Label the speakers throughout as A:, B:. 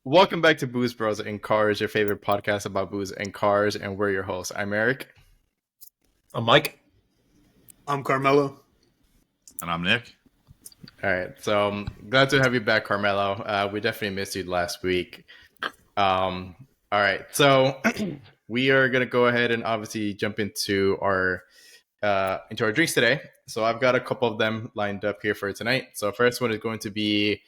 A: Welcome back to Booze Bros and Cars, your favorite podcast about booze and cars, and we're your hosts. I'm Eric.
B: I'm Mike.
C: I'm Carmelo.
D: And I'm Nick.
A: All right, so glad to have you back, Carmelo. We definitely missed you last week. All right, so we are gonna go ahead and obviously jump into our drinks today. So I've got a couple of them lined up here for tonight. So first one is going to be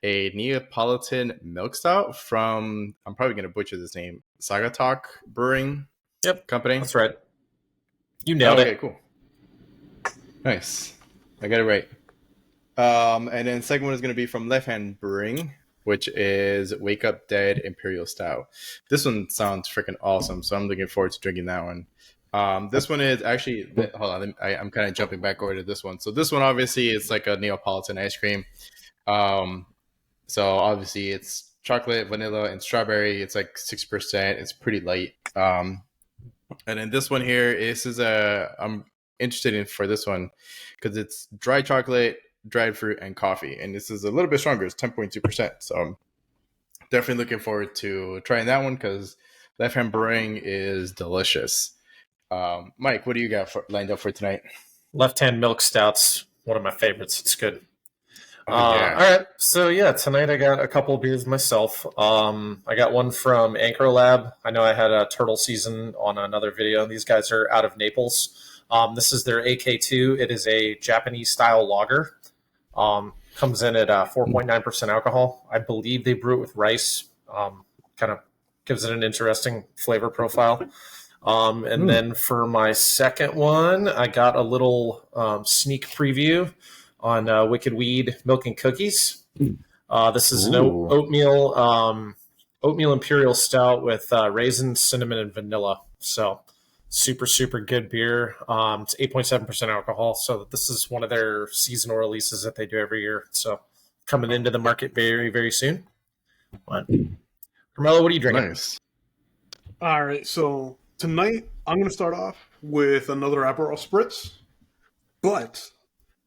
A: a Neapolitan milk stout from, I'm probably going to butcher this name, Sagatok Brewing Company.
B: That's right. You nailed it.
A: Okay, cool. Nice. I got it right. And then second one is going to be from Left Hand Brewing, which is Wake Up Dead Imperial Stout. This one sounds freaking awesome, so I'm looking forward to drinking that one. This one is actually, hold on, I'm kind of jumping back over to this one. So this one obviously is like a Neapolitan ice cream. So obviously it's chocolate, vanilla, and strawberry. It's like 6%. It's pretty light. And then this one here, I'm interested in for this one because it's dry chocolate, dried fruit, and coffee. And this is a little bit stronger. It's 10.2%. So I'm definitely looking forward to trying that one because Left Hand Brewing is delicious. Mike, what do you got lined up for tonight?
B: Left Hand Milk Stout's one of my favorites. It's good.
A: Yeah.
B: All right. So, tonight I got a couple of beers myself. I got one from Anchor Lab. I know I had a turtle season on another video. These guys are out of Naples. This is their AK2. It is a Japanese-style lager. Comes in at 4.9% alcohol. I believe they brew it with rice. Kind of gives it an interesting flavor profile. And then for my second one, I got a little sneak preview on Wicked Weed Milk and Cookies. This is an oatmeal imperial stout with raisins, cinnamon, and vanilla. So super, super good beer. It's 8.7% alcohol. So this is one of their seasonal releases that they do every year. So coming into the market very, very soon. But, Carmelo, what are you drinking?
A: Nice.
C: All right, so tonight I'm going to start off with another Aperol Spritz, but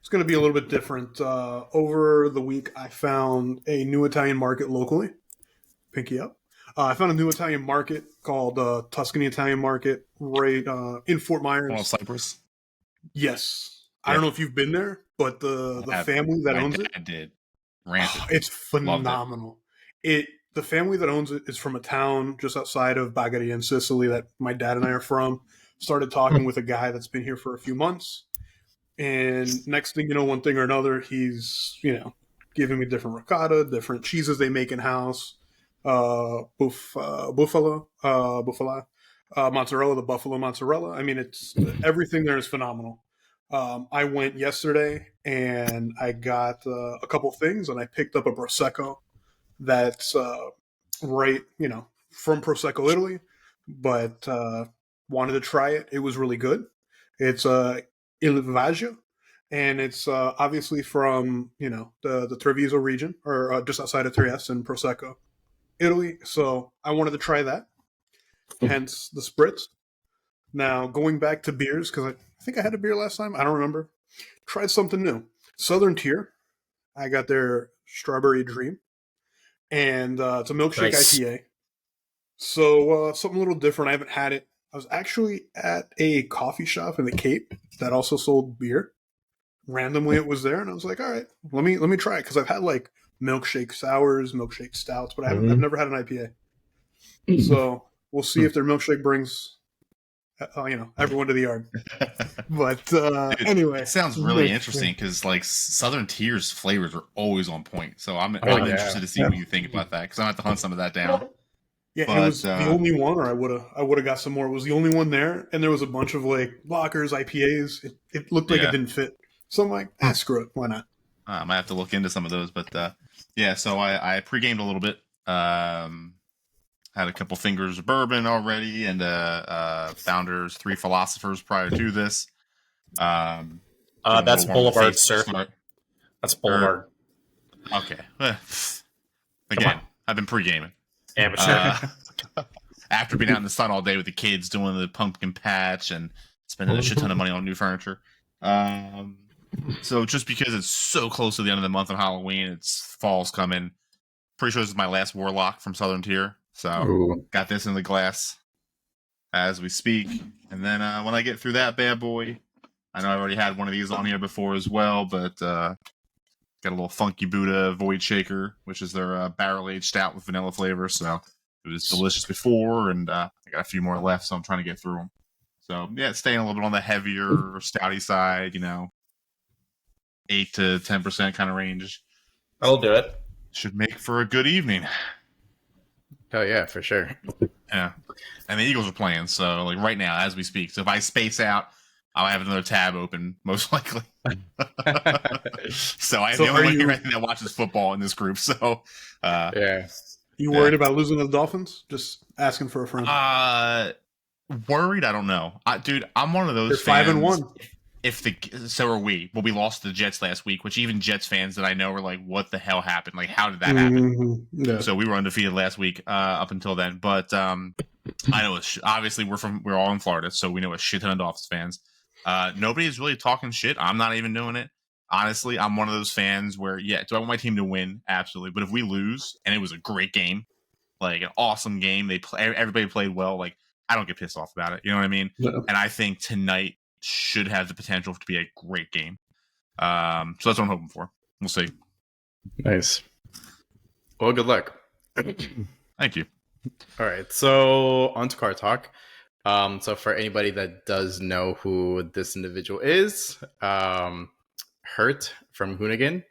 C: it's going to be a little bit different. Over the week, I found a new Italian market locally. Pinky up. I found a new Italian market called Tuscany Italian Market right in Fort Myers.
D: Oh, Cyprus?
C: Yes.
D: Yeah.
C: I don't know if you've been there, but the family that owns it.
D: I did. Ranted.
C: It's phenomenal. The family that owns it is from a town just outside of Bagheria in Sicily that my dad and I are from. Started talking with a guy that's been here for a few months. And next thing you know, one thing or another, he's, giving me different ricotta, different cheeses they make in-house, buffalo, mozzarella, the buffalo mozzarella. I mean, it's everything there is phenomenal. I went yesterday and I got a couple things, and I picked up a Prosecco that's right, from Prosecco, Italy, but wanted to try it. It was really good. It's Il Vivaggio, and it's obviously from, the Treviso region, or just outside of Trieste in Prosecco, Italy. So I wanted to try that, hence the Spritz. Now, going back to beers, because I think I had a beer last time. I don't remember. Tried something new. Southern Tier. I got their Strawberry Dream. And it's a milkshake IPA. So something a little different. I haven't had it. I was actually at a coffee shop in the Cape that also sold beer. Randomly, it was there, and I was like, "All right, let me try it," because I've had like milkshake sours, milkshake stouts, but I've never had an IPA. So we'll see if their milkshake brings, everyone to the yard. But
D: Dude,
C: anyway,
D: it sounds really interesting because like Southern Tier's flavors are always on point. So I'm interested to see what you think about that because I have to hunt some of that down.
C: Yeah,
D: but,
C: it was the only one, or I would have got some more. It was the only one there, and there was a bunch of like lockers, IPAs. It looked like it didn't fit, so I'm like, screw it, why not?
D: I might have to look into some of those, but so I pre-gamed a little bit. Had a couple fingers of bourbon already, and Founders, 3 Philosophers prior to this.
B: That's Boulevard, sir. That's Boulevard.
D: Okay. Again, I've been pre-gaming.
B: Amateur.
D: After being out in the sun all day with the kids doing the pumpkin patch and spending a shit ton of money on new furniture. So just because it's so close to the end of the month on Halloween, it's fall's coming. pretty sure this is my last Warlock from Southern Tier. So
A: Ooh.
D: got this in the glass as we speak. And then when I get through that bad boy, I know I already had one of these on here before as well, but got a little Funky Buddha Void Shaker, which is their barrel-aged stout with vanilla flavor. So it was delicious before, and I got a few more left, so I'm trying to get through them. So yeah, it's staying a little bit on the heavier, stouty side, 8 to 10% kind of range.
B: I'll do it.
D: Should make for a good evening.
A: Oh yeah, for sure.
D: Yeah. And the Eagles are playing, so like right now as we speak. So if I space out, I'll have another tab open, most likely. So I'm the only one here that watches football in this group. So
A: yeah.
C: You worried about losing to the Dolphins? Just asking for a friend.
D: Worried? I don't know. Dude, I'm one of those
C: They're
D: fans.
C: 5-1.
D: So are we. Well, we lost to the Jets last week, which even Jets fans that I know were like, what the hell happened? Like, how did that happen?
C: Mm-hmm. Yeah.
D: So we were undefeated last week up until then. But I know obviously we're all in Florida, so we know a shit ton of Dolphins fans. Nobody is really talking shit. I'm not even doing it. Honestly, I'm one of those fans where, yeah, do I want my team to win? Absolutely. But if we lose, and it was a great game, like an awesome game, everybody played well, like, I don't get pissed off about it. You know what I mean?
C: Yeah.
D: And I think tonight should have the potential to be a great game. So that's what I'm hoping for. We'll see.
A: Nice. Well, good luck.
D: Thank you.
A: All right, so on to car talk. So for anybody that does know who this individual is, Hert from Hoonigan.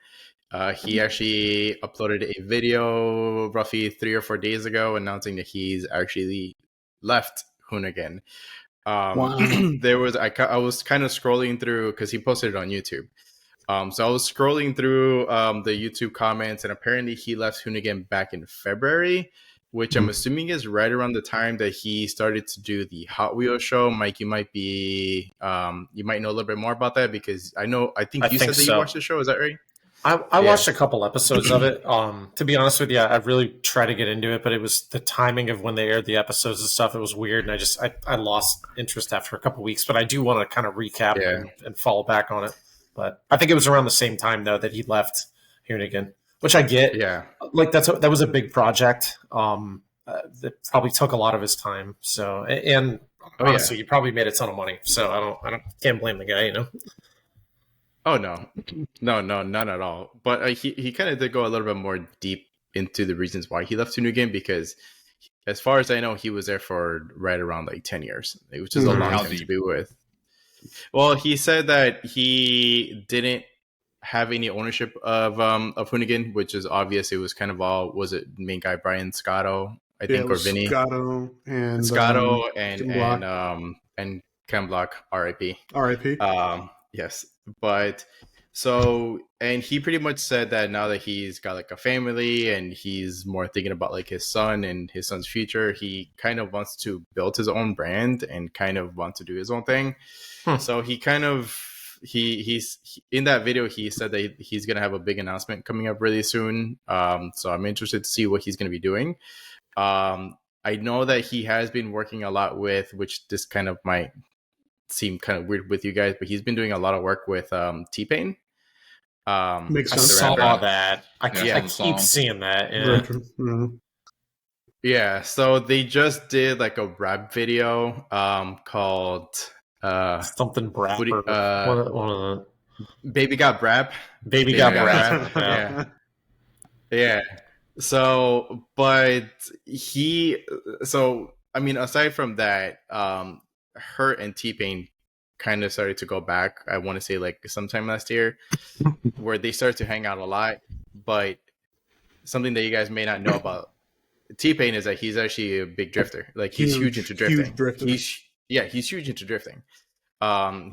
A: He actually uploaded a video roughly 3 or 4 days ago announcing that he's actually left Hoonigan.
C: Wow.
A: I was kind of scrolling through because he posted it on YouTube. So I was scrolling through the YouTube comments, and apparently he left Hoonigan back in February, which I'm assuming is right around the time that he started to do the Hot Wheels show. Mike, you might know a little bit more about that because I think you said that you watched the show. Is that right?
B: I watched a couple episodes of it. To be honest with you, I really tried to get into it, but it was the timing of when they aired the episodes and stuff. It was weird, and I lost interest after a couple weeks. But I do want to kind of recap and follow back on it. But I think it was around the same time though that he left Hoonigan, which I get.
A: Yeah,
B: like that was a big project. That probably took a lot of his time. So and honestly, he probably made a ton of money. So I can't blame the guy.
A: Oh no, none at all. But he kind of did go a little bit more deep into the reasons why he left Hoonigan because, as far as I know, he was there for right around like 10 years, which is a long time to be with. Well, he said that he didn't have any ownership of Hoonigan, which is obvious. It was kind of all main guy Brian Scotto, I think, or Vinny
C: Scotto
A: and Ken Block, R.I.P.
C: R.I.P.
A: Yes, but so, and he pretty much said that now that he's got like a family and he's more thinking about like his son and his son's future, he kind of wants to build his own brand and kind of wants to do his own thing. So he kind of he's in that video. He said that he's gonna have a big announcement coming up really soon. So I'm interested to see what he's gonna be doing. I know that he has been working a lot with, which this kind of might seem kind of weird with you guys, but he's been doing a lot of work with T-Pain.
C: Makes
B: I
C: sense.
B: saw that. I keep
D: song.
B: seeing that.
A: Yeah, so they just did like a rap video called
B: something Brap. One of the
A: Baby Got Brap.
B: Baby Got Brap.
A: Yeah. So, but I mean, aside from that, Hert and T-Pain kind of started to go back. I want to say like sometime last year where they started to hang out a lot. But something that you guys may not know about T-Pain is that he's actually a big drifter. Like he's huge into drifting. He's huge into drifting.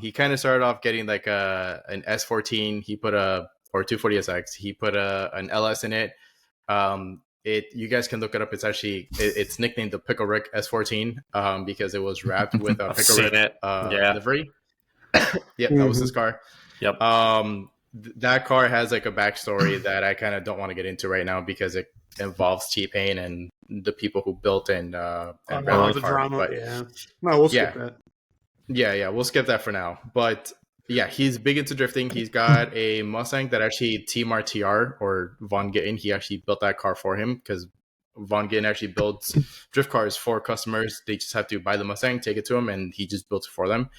A: He kind of started off getting like an S14. He put or 240SX. He put an LS in it. You guys can look it up. It's nicknamed the Pickle Rick S14 because it was wrapped with a Pickle Rick livery. Yep, that was his car.
B: Yep.
A: That car has like a backstory that I kind of don't want to get into right now because it involves T-Pain and the people who built and ran
C: the drama. But, no, we'll skip that.
A: Yeah, we'll skip that for now. But Yeah, he's big into drifting. He's got a Mustang that actually Team RTR or Von Gittin, he actually built that car for him because Von Gittin actually builds drift cars for customers. They just have to buy the Mustang, take it to him, and he just built it for them.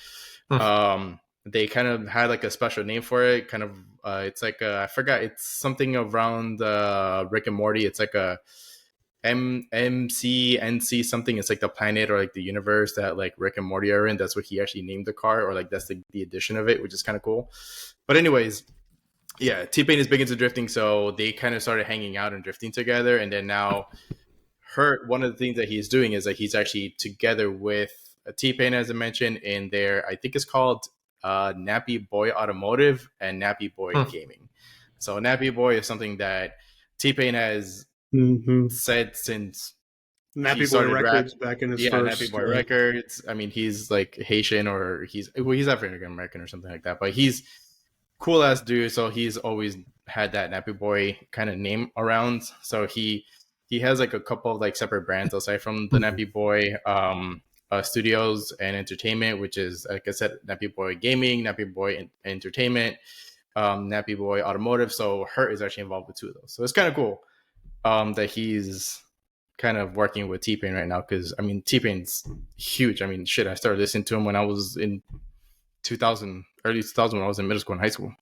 A: They kind of had like a special name for it. Kind of, it's like I forgot. It's something around Rick and Morty. It's like a MCNC something. It's like the planet or like the universe that like Rick and Morty are in. That's what he actually named the car, or like that's the addition of it, which is kind of cool. But anyways, yeah, T-Pain is big into drifting, so they kind of started hanging out and drifting together. And then now, Hert, one of the things that he's doing is that he's actually together with T-Pain, as I mentioned, in their, I think it's called Nappy Boy Automotive and Nappy Boy Gaming. So Nappy Boy is something that T-Pain has said since
C: Nappy Boy Records back in his first.
A: Nappy Boy Records. I mean, he's like Haitian or he's African American or something like that, but he's cool ass dude. So he's always had that Nappy Boy kind of name around. So he has like a couple of like separate brands aside from the Nappy Boy Studios and Entertainment, which is, like I said, Nappy Boy Gaming, Nappy Boy Entertainment, Nappy Boy Automotive. So Hert is actually involved with two of those. So it's kind of cool that he's kind of working with T-Pain right now, because I mean T-Pain's huge. I mean, shit, I started listening to him when I was in early 2000 when I was in middle school and high school.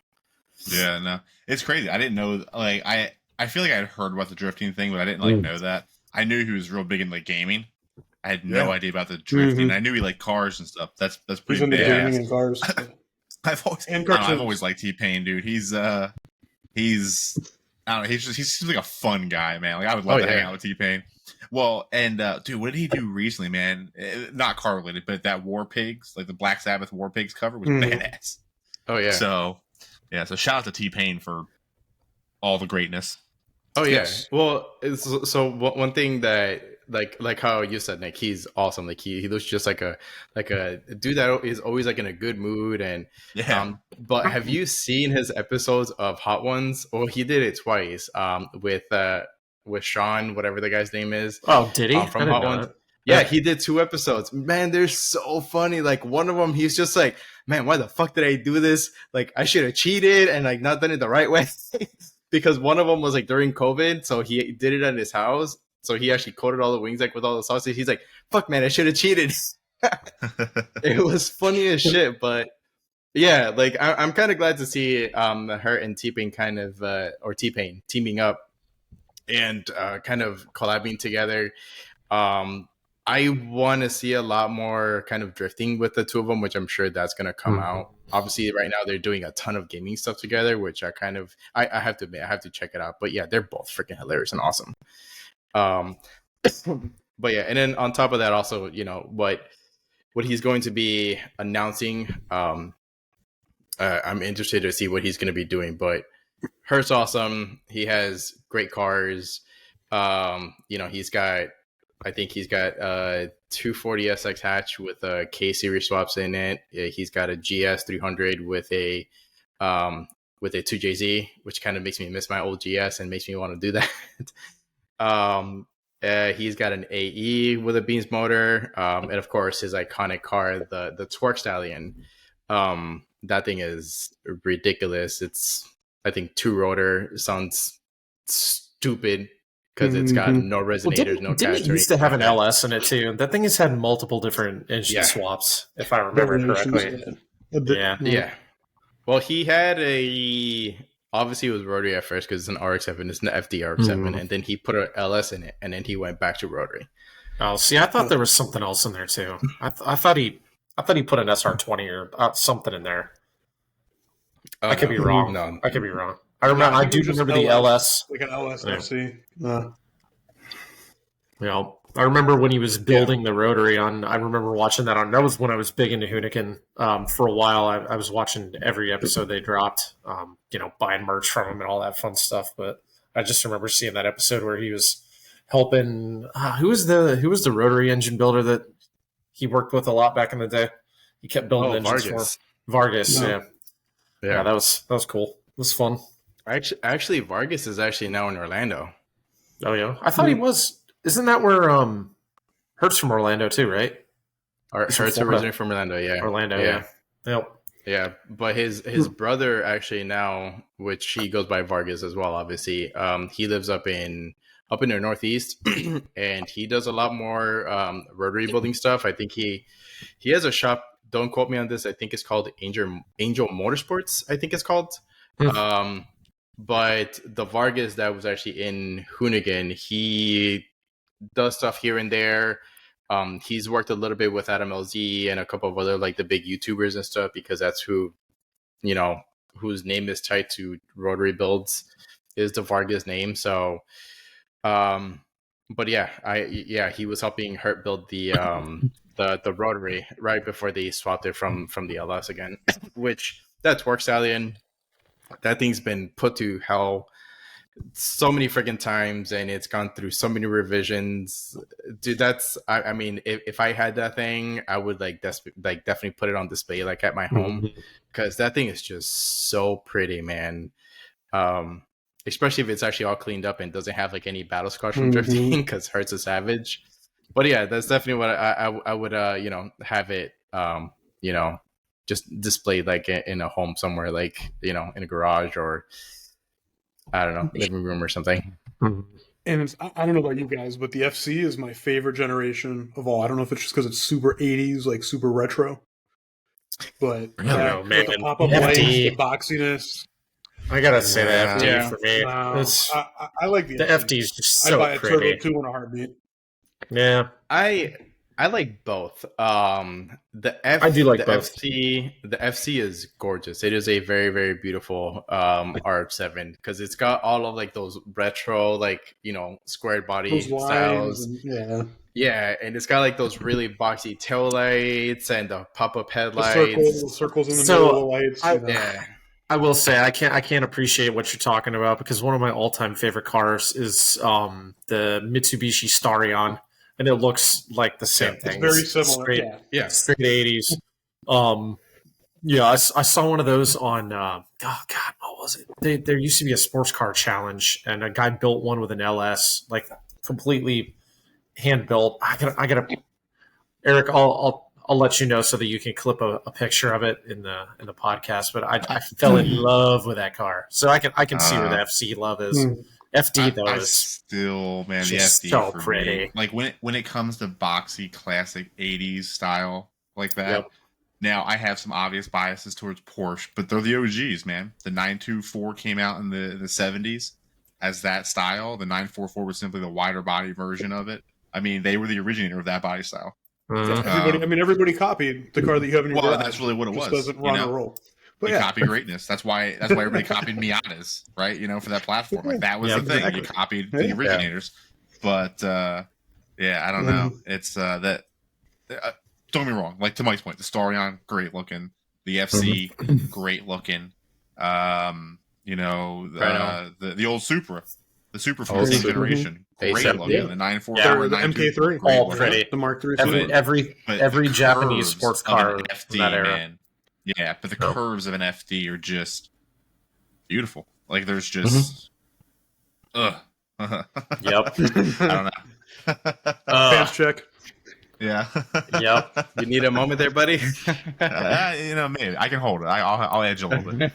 D: Yeah, no, it's crazy. I didn't know. Like, I feel like I'd heard about the drifting thing, but I didn't like know that. I knew he was real big in like gaming. I had no idea about the drifting. I knew he liked cars and stuff. That's pretty big.
C: Gaming and cars.
D: I've always liked T-Pain, dude. He's I don't know. He seems like a fun guy, man. Like, I would love to hang out with T-Pain. Well, and dude, what did he do recently, man? Not car related, but that War Pigs, like the Black Sabbath War Pigs cover, was badass.
A: Oh yeah.
D: So shout out to T-Pain for all the greatness.
A: Oh yeah. Yes. Well, so one thing that like how you said, Nick, he's awesome. Like he looks just like a dude that is always like in a good mood. And but have you seen his episodes of Hot Ones? Well, he did it twice. With Sean, whatever the guy's name is.
B: Oh, did he?
A: From Hot Ones. Yeah, he did 2 episodes. Man, they're so funny. Like, one of them, he's just like, man, why the fuck did I do this? Like, I should have cheated and like not done it the right way. Because one of them was like during COVID, so he did it at his house. So he actually coated all the wings like with all the sausage. He's like, fuck, man, I should have cheated. It was funny as shit, but yeah, like I'm kind of glad to see Hert and T-Pain kind of or T-Pain teaming up and kind of collabing together. I want to see a lot more kind of drifting with the two of them, which I'm sure that's going to come out. Obviously, right now they're doing a ton of gaming stuff together, which I have to admit, I have to check it out. But yeah, they're both freaking hilarious and awesome. But yeah, and then on top of that, also, you know, what he's going to be announcing, I'm interested to see what he's going to be doing. But Hert's awesome. He has great cars. You know, I think he's got 240 SX hatch with a K series swaps in it. He's got a GS 300 with a 2JZ, which kind of makes me miss my old GS and makes me want to do that. He's got an AE with a Beams motor, and of course his iconic car, the Twerk Stallion. That thing is ridiculous. It's, I think, 2-rotor. Sounds stupid because it's got no resonators, no catch.
B: It used to have an LS in it too. That thing has had multiple different engine swaps, if I remember correctly.
A: Yeah. Well, he had obviously it was rotary at first because it's an RX-7, it's an FD RX-7, and then he put an LS in it, and then he went back to rotary.
B: Oh, see, I thought there was something else in there too. I thought he put an SR20 or something in there. I could be wrong. No, I could be wrong. I remember. I do remember the LS,
C: like an LSFC.
B: Yeah, I remember when he was building the rotary on. I remember watching that on. That was when I was big into Hoonigan. For a while, I was watching every episode they dropped. You know, buying merch from him and all that fun stuff. But I just remember seeing that episode where he was helping. Who was the rotary engine builder that he worked with a lot back in the day? He kept building engines for him. Vargas. Yeah, that was cool. It was fun.
A: Actually, Vargas is actually now in Orlando.
B: Oh yeah, I thought he was. Isn't that where Hert's from Orlando too, right?
A: Hert's originally from Orlando. Yeah,
B: Orlando. Yeah. Yep.
A: Yeah, but his brother actually now, which he goes by Vargas as well, obviously. He lives up in the Northeast, and he does a lot more rotary building stuff. I think he has a shop. Don't quote me on this. I think it's called Angel Motorsports. I think it's called. Um, but the Vargas that was actually in Hoonigan, he does stuff here and there. He's worked a little bit with Adam LZ and a couple of other like the big YouTubers and stuff because that's who, you know, whose name is tied to rotary builds is the Vargas name. So, but yeah, he was helping Hert build the rotary right before they swapped it from the LS again, which that's work stallion. That thing's been put to hell so many freaking times, and it's gone through so many revisions, dude. That's I mean, if I had that thing, I would definitely put it on display like at my home, because that thing is just so pretty, man. Especially if it's actually all cleaned up and doesn't have like any battle scars from drifting, because Hertz a savage. But yeah, that's definitely what I would have it just displayed like in a home somewhere, like in a garage or I don't know, living room or something.
C: And I don't know about you guys, but the FC is my favorite generation of all. I don't know if it's just because it's super 80s, like super retro. But the pop-up lights, the boxiness.
B: I gotta say the FD for me.
C: I like the
B: FD is just so
C: I'd buy
B: pretty.
C: a Turbo 2 in a heartbeat.
B: Yeah.
A: I like both.
B: I do like both.
A: The FC is gorgeous. It is a very, very beautiful R7 because it's got all of like those retro, like squared body styles. Yeah, and it's got like those really boxy tail lights and the pop-up headlights.
C: The circles in the middle of the lights.
B: I will say I can't appreciate what you're talking about because one of my all-time favorite cars is the Mitsubishi Starion. And it looks like the same thing.
C: It's very similar.
B: Straight 80s. I saw one of those on. What was it? There used to be a sports car challenge, and a guy built one with an LS, like completely hand built. I gotta, Eric. I'll let you know so that you can clip a picture of it in the podcast. But I fell in love with that car, so I can see where the FC love is. FD though is
D: still, man, the FD
B: so
D: for
B: pretty.
D: Me. Like when it comes to boxy classic 80s style like that.
B: Yep.
D: Now I have some obvious biases towards Porsche, but they're the OGs, man. The 924 came out in the 70s as that style. The 944 was simply the wider body version of it. I mean, they were the originator of that body style.
C: Everybody copied the car that you have in your garage.
D: That's really what it was.
C: It doesn't run or roll.
D: But you copy greatness. That's why everybody copied Miatas, right? For that platform. Like that was the thing. Exactly. You copied the originators. But I don't know. It's that. Don't get me wrong. Like to Mike's point, the Starion, great looking. The FC, great looking. The old Supra, the Supra from the same generation, great looking. The 944,
C: the MK3,
B: all pretty.
C: The Mark III,
B: every Japanese sports car
D: FD,
B: that era.
D: Man. Yeah, but the curves of an FD are just beautiful. Like there's just,
B: Yep.
D: I don't know.
C: Pants check.
D: Yeah.
B: Yep.
A: You need a moment there, buddy?
D: Maybe I can hold it. I'll edge a little bit.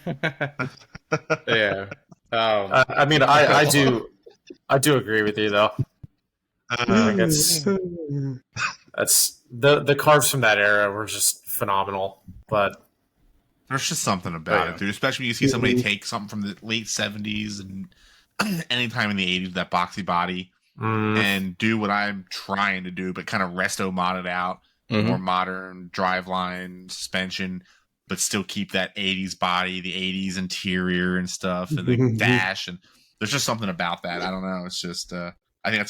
A: Yeah.
B: I mean, I do agree with you though. That's the cars from that era were just phenomenal, but.
D: There's just something about it, dude. Especially when you see somebody take something from the late 70s and anytime in the 80s, that boxy body, and do what I'm trying to do, but kind of resto mod it out, more modern driveline, suspension, but still keep that 80s body, the 80s interior and stuff, and the dash. And there's just something about that. I don't know. It's just, I think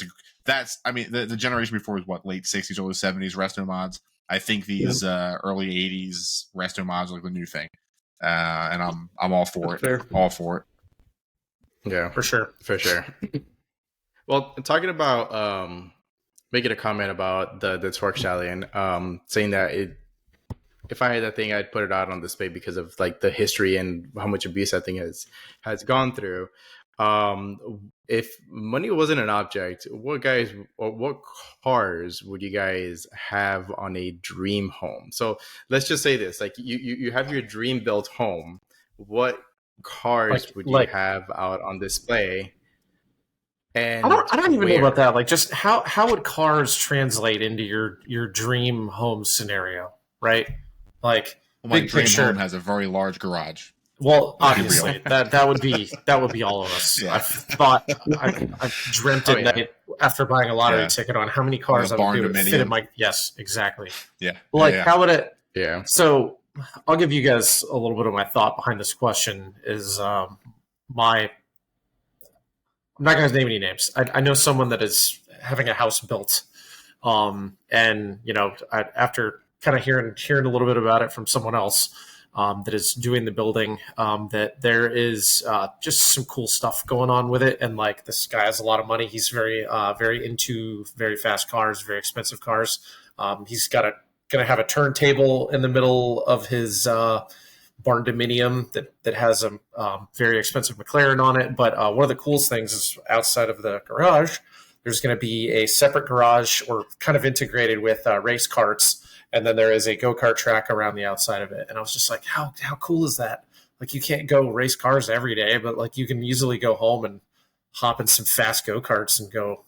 D: the generation before was what, late 60s, early 70s resto mods. I think these early 80s resto mods are like the new thing. And I'm all for it.
C: Fair.
D: All for it.
A: Yeah,
B: for sure.
A: Well, talking about making a comment about the Torque Stallion, saying that if I had that thing, I'd put it out on display because of like the history and how much abuse that thing has gone through. if money wasn't an object, what cars would you guys have on a dream home? So let's just say this: like you have your dream built home. What cars would you have out on display? And
B: I don't even know about that. Like, just how would cars translate into your dream home scenario, right? Like,
D: my dream home has a very large garage.
B: Well, obviously, that would be all of us. Yeah. I've dreamt at night after buying a lottery ticket on how many cars I would fit in my. Yes, exactly.
D: Yeah.
B: Like, how would it?
A: Yeah.
B: So, I'll give you guys a little bit of my thought behind this question. Is I'm not going to name any names. I know someone that is having a house built, and after kind of hearing a little bit about it from someone else that is doing the building, that there is just some cool stuff going on with it, and like this guy has a lot of money. He's very into very fast cars, very expensive cars. He's going to have a turntable in the middle of his barn dominium that has a very expensive McLaren on it. But one of the coolest things is outside of the garage, there's going to be a separate garage or kind of integrated with race carts. And then there is a go-kart track around the outside of it. And I was just like, how cool is that? Like, you can't go race cars every day, but like you can easily go home and hop in some fast go-karts and go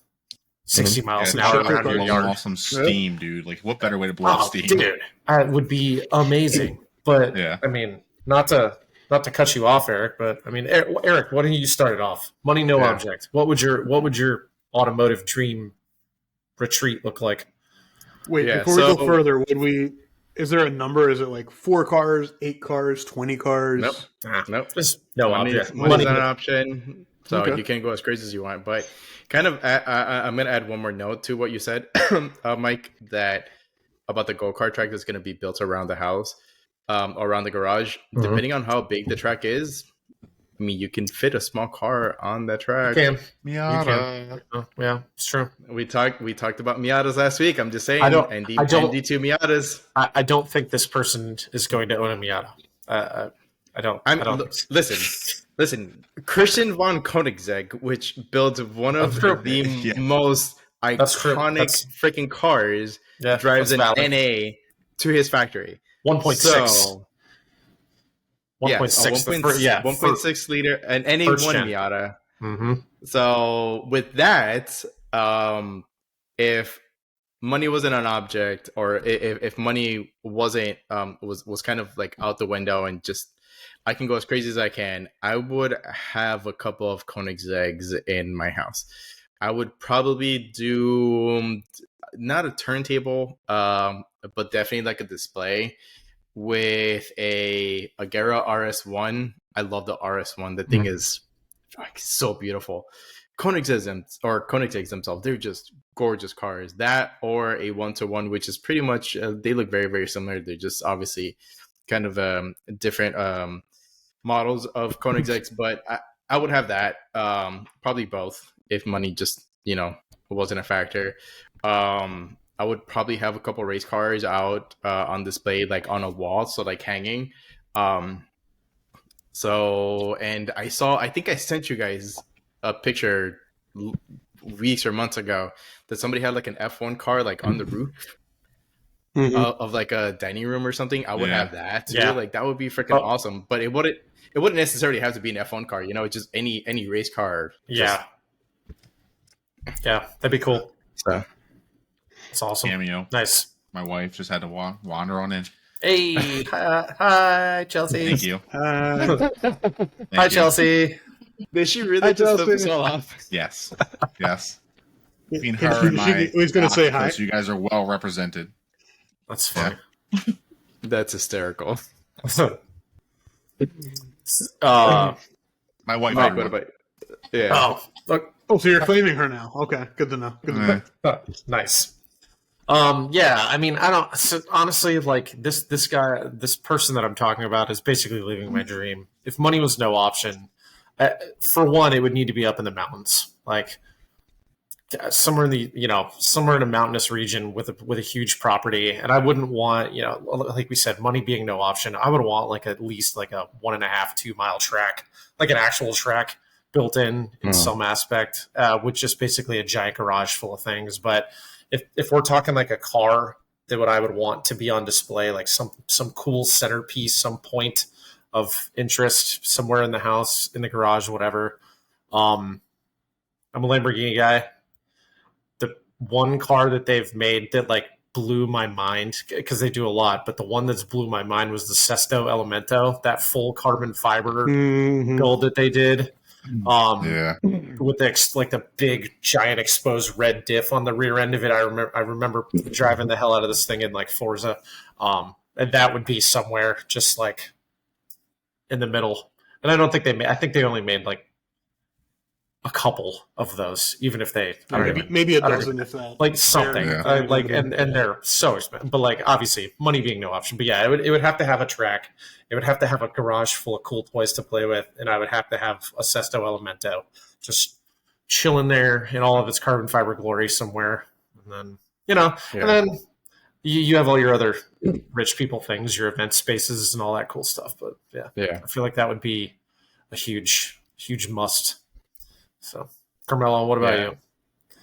B: 60 miles an hour around your yard.
D: Off some steam, dude. Like, what better way to blow off steam?
B: Dude, it would be amazing. But I mean, not to cut you off, Eric, but I mean, Eric, why don't you start it off? Money, no object. What would your automotive dream retreat look like?
C: Wait, before we go further, is there a number? Is it like 4 cars, 8 cars, 20 cars?
A: Nope.
B: Just no object.
A: Money's not an option, so you can go as crazy as you want. But kind of, I'm going to add one more note to what you said, Mike, that about the go-kart track that's going to be built around the house. Around the garage, depending on how big the track is, I mean, you can fit a small car on that track.
B: You can.
D: Miata.
B: Yeah, it's true.
A: We talked about Miatas last week. I'm just saying. ND2 Miatas.
B: I don't think this person is going to own a Miata. I don't.
A: Listen. Christian von Koenigsegg, which builds one of the most iconic freaking cars, drives an NA to his factory.
B: 1.6.
A: 1.6 liter, an NA1 Miata.
B: Mm-hmm.
A: So with that, if money wasn't an object, or if money wasn't was kind of like out the window and just I can go as crazy as I can, I would have a couple of Koenigsegg's in my house. I would probably do not a turntable, but definitely like a display with a Agera RS1. I love the RS1. The thing is like so beautiful. Koenigseggs themselves, they're just gorgeous cars. That or a 1-to-1, which is pretty much they look very, very similar. They're just obviously kind of different models of Koenigseggs, but I would have that. Probably both if money just wasn't a factor. I would probably have a couple race cars out on display, like on a wall, so like hanging. And I think I sent you guys a picture weeks or months ago that somebody had like an F1 car like on the roof of like a dining room or something. I would have that too. Yeah. Like that would be freaking awesome. But it wouldn't necessarily have to be an F1 car. It's just any race car.
B: Yeah, that'd be cool.
A: So.
B: It's awesome.
D: Cameo.
B: Nice.
D: My wife just had to wander on in.
B: Hey, hi, Chelsea.
D: Thank you.
B: Hi, Chelsea.
A: Did she really just flip us all off?
D: Yes. Between her and I,
C: was going to say hi.
D: You guys are well represented.
B: That's funny.
A: That's hysterical.
D: My wife.
A: Yeah.
B: Oh, look.
C: Oh, so you're claiming her now? Okay, good to know.
B: Nice. I mean, honestly, like this person that I'm talking about is basically living my dream. If money was no option, for one, it would need to be up in the mountains, like somewhere in a mountainous region with a huge property. And I wouldn't want, like we said, money being no option. I would want like at least like a 1.5-2 mile track, like an actual track built in some aspect, with just basically a giant garage full of things. But if we're talking like a car, that what I would want to be on display, like some cool centerpiece, some point of interest somewhere in the house, in the garage, whatever. I'm a Lamborghini guy. The one car that they've made that like blew my mind, because they do a lot, but the one that's blew my mind was the Sesto Elemento, that full carbon fiber build that they did. With the big giant exposed red diff on the rear end of it. I remember driving the hell out of this thing in like Forza. And that would be somewhere just like in the middle. And I don't think I think they only made like a couple of those, even if they
C: maybe a dozen, if that,
B: like something and they're so expensive. But like obviously money being no option. But yeah, it would have to have a track. It would have to have a garage full of cool toys to play with, and I would have to have a Sesto Elemento just chilling there in all of its carbon fiber glory somewhere. And then and then you have all your other rich people things, your event spaces and all that cool stuff. But yeah, I feel like that would be a huge must. So, Carmelo, what about you?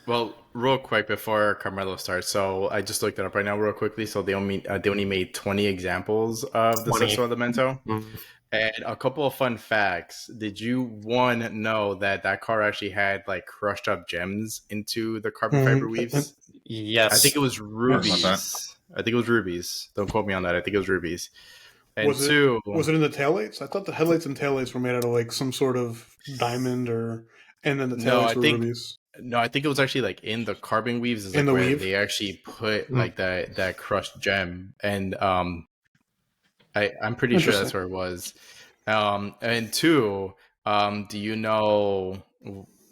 A: Well, real quick before Carmelo starts, so I just looked it up right now real quickly. So they only made 20 examples of the Sesto Elemento. And a couple of fun facts. Did you know that car actually had like crushed up gems into the carbon fiber weaves?
B: Yes.
A: I think it was rubies. Don't quote me on that. I think it was rubies. And
C: was it in the taillights? I thought the headlights and taillights were made out of like some sort of diamond and then the taillights were rubies.
A: No, I think it was actually like in the carbon weaves. Is
C: in
A: like
C: the
A: where
C: weave?
A: they actually put like that crushed gem, and I'm pretty sure that's where it was. And two, do you know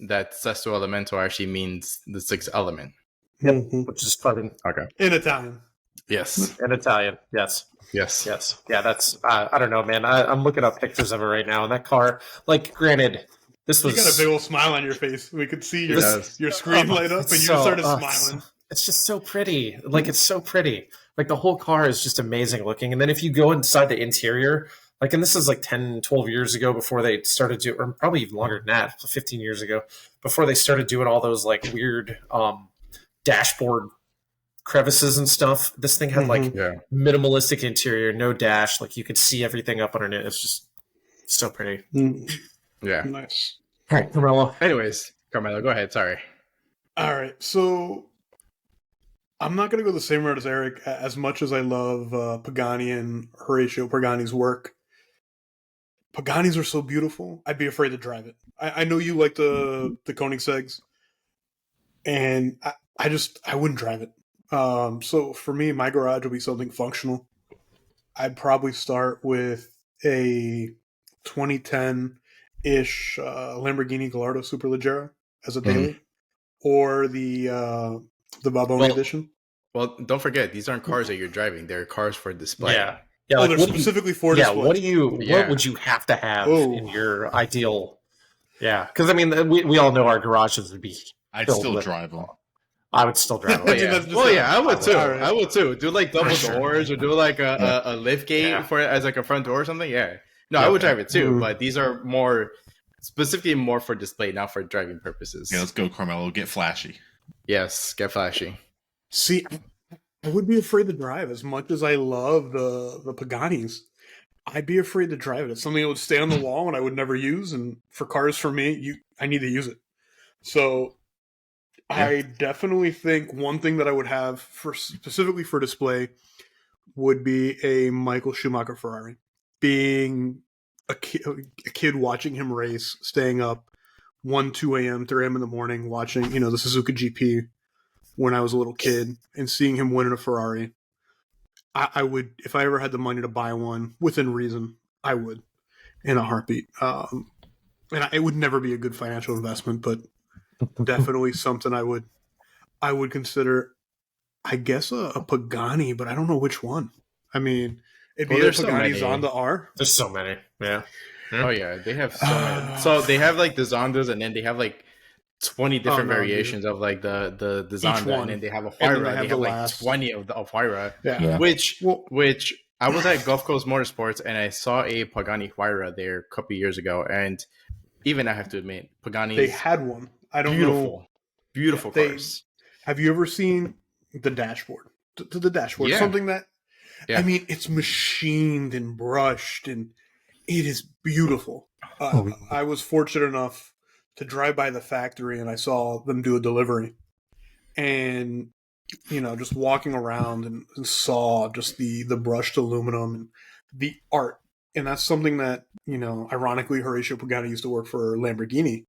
A: that Sesto Elemento actually means the sixth element?
B: Which is carbon.
A: Okay.
C: In Italian.
A: Yes.
B: In Italian. Yes. Yeah, that's I don't know, man. I'm looking up pictures of it right now, and that car, like, granted, this was...
C: You got a big old smile on your face. We could see your screen light up, and you just started smiling.
B: It's just so pretty. Like, it's so pretty. Like, the whole car is just amazing looking. And then if you go inside the interior, like, and this is like 10, 12 years ago before they started doing, or probably even longer than that, 15 years ago, before they started doing all those, like, weird dashboard crevices and stuff. This thing had, like, minimalistic interior, no dash. Like, you could see everything up underneath. It's just so pretty.
A: Yeah.
C: Nice.
B: All right, Carmelo.
A: Anyways, Carmelo, go ahead. Sorry.
C: All right. So I'm not going to go the same route as Eric. As much as I love Pagani and Horatio Pagani's work, Paganis are so beautiful. I'd be afraid to drive it. I know you like the Koenigsegg's, and I wouldn't drive it. So for me, my garage would be something functional. I'd probably start with a 2010-ish Lamborghini Gallardo Superleggera as a daily, or the Balboni edition.
A: Well, don't forget, these aren't cars that you're driving; they're cars for display.
B: Yeah,
C: like, they're specifically for display.
B: What would you have to have in your ideal? Yeah, because I mean, we all know our garages would be.
D: I'd still drive them.
B: I would still drive them.
A: I would too. Right. I would too. Do like double doors, or do like a lift gate for as like a front door or something. Yeah. No, I would drive it too, but these are specifically more for display, not for driving purposes.
D: Yeah, let's go, Carmelo. Get flashy.
A: Yes, get flashy.
C: See, I would be afraid to drive as much as I love the Paganis. I'd be afraid to drive it. It's something that would stay on the wall and I would never use. And for cars, for me, I need to use it. So I definitely think one thing that I would have specifically for display would be a Michael Schumacher Ferrari. Being a kid watching him race, staying up 1, 2 a.m., 3 a.m. in the morning, watching, the Suzuka GP when I was a little kid and seeing him win in a Ferrari. I would, if I ever had the money to buy one within reason, I would in a heartbeat. And it would never be a good financial investment, but definitely something I would consider, I guess, a Pagani, but I don't know which one. I mean, it'd be a Pagani Zonda R.
B: There's so many. Yeah.
A: Oh, yeah. They have so many. So they have like the Zondas, and then they have like 20 different variations of like the Zonda, and then they have a Huayra. They have like 20 of Huayra.
C: Yeah.
A: Which I was at Gulf Coast Motorsports, and I saw a Pagani Huayra there a couple of years ago, and even I have to admit, Pagani's
C: They had one. I don't know.
A: Beautiful cars.
C: Have you ever seen the dashboard? The dashboard,
A: Yeah.
C: something that
A: Yeah.
C: I mean, it's machined and brushed, and it is beautiful. I was fortunate enough to drive by the factory, and I saw them do a delivery, and just walking around and saw just the brushed aluminum and the art, and that's something that ironically, Horatio Pagani used to work for Lamborghini,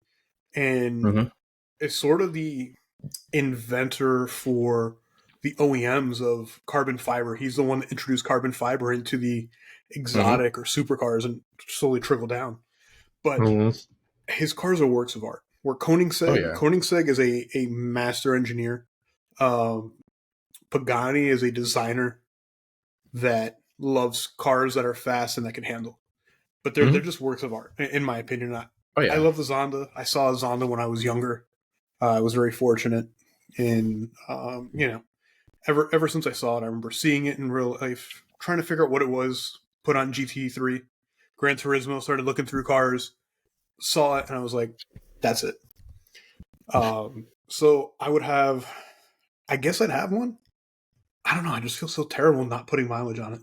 C: and is sort of the inventor for the OEMs of carbon fiber. He's the one that introduced carbon fiber into the exotic or supercars and slowly trickled down. But his cars are works of art. Where Koenigsegg is a master engineer. Pagani is a designer that loves cars that are fast and that can handle. But they're just works of art, in my opinion. I love the Zonda. I saw a Zonda when I was younger. I was very fortunate, and ever since I saw it, I remember seeing it in real life, trying to figure out what it was. Put on GT3, Gran Turismo, started looking through cars, saw it, and I was like, "That's it." So I guess I'd have one. I don't know. I just feel so terrible not putting mileage on it.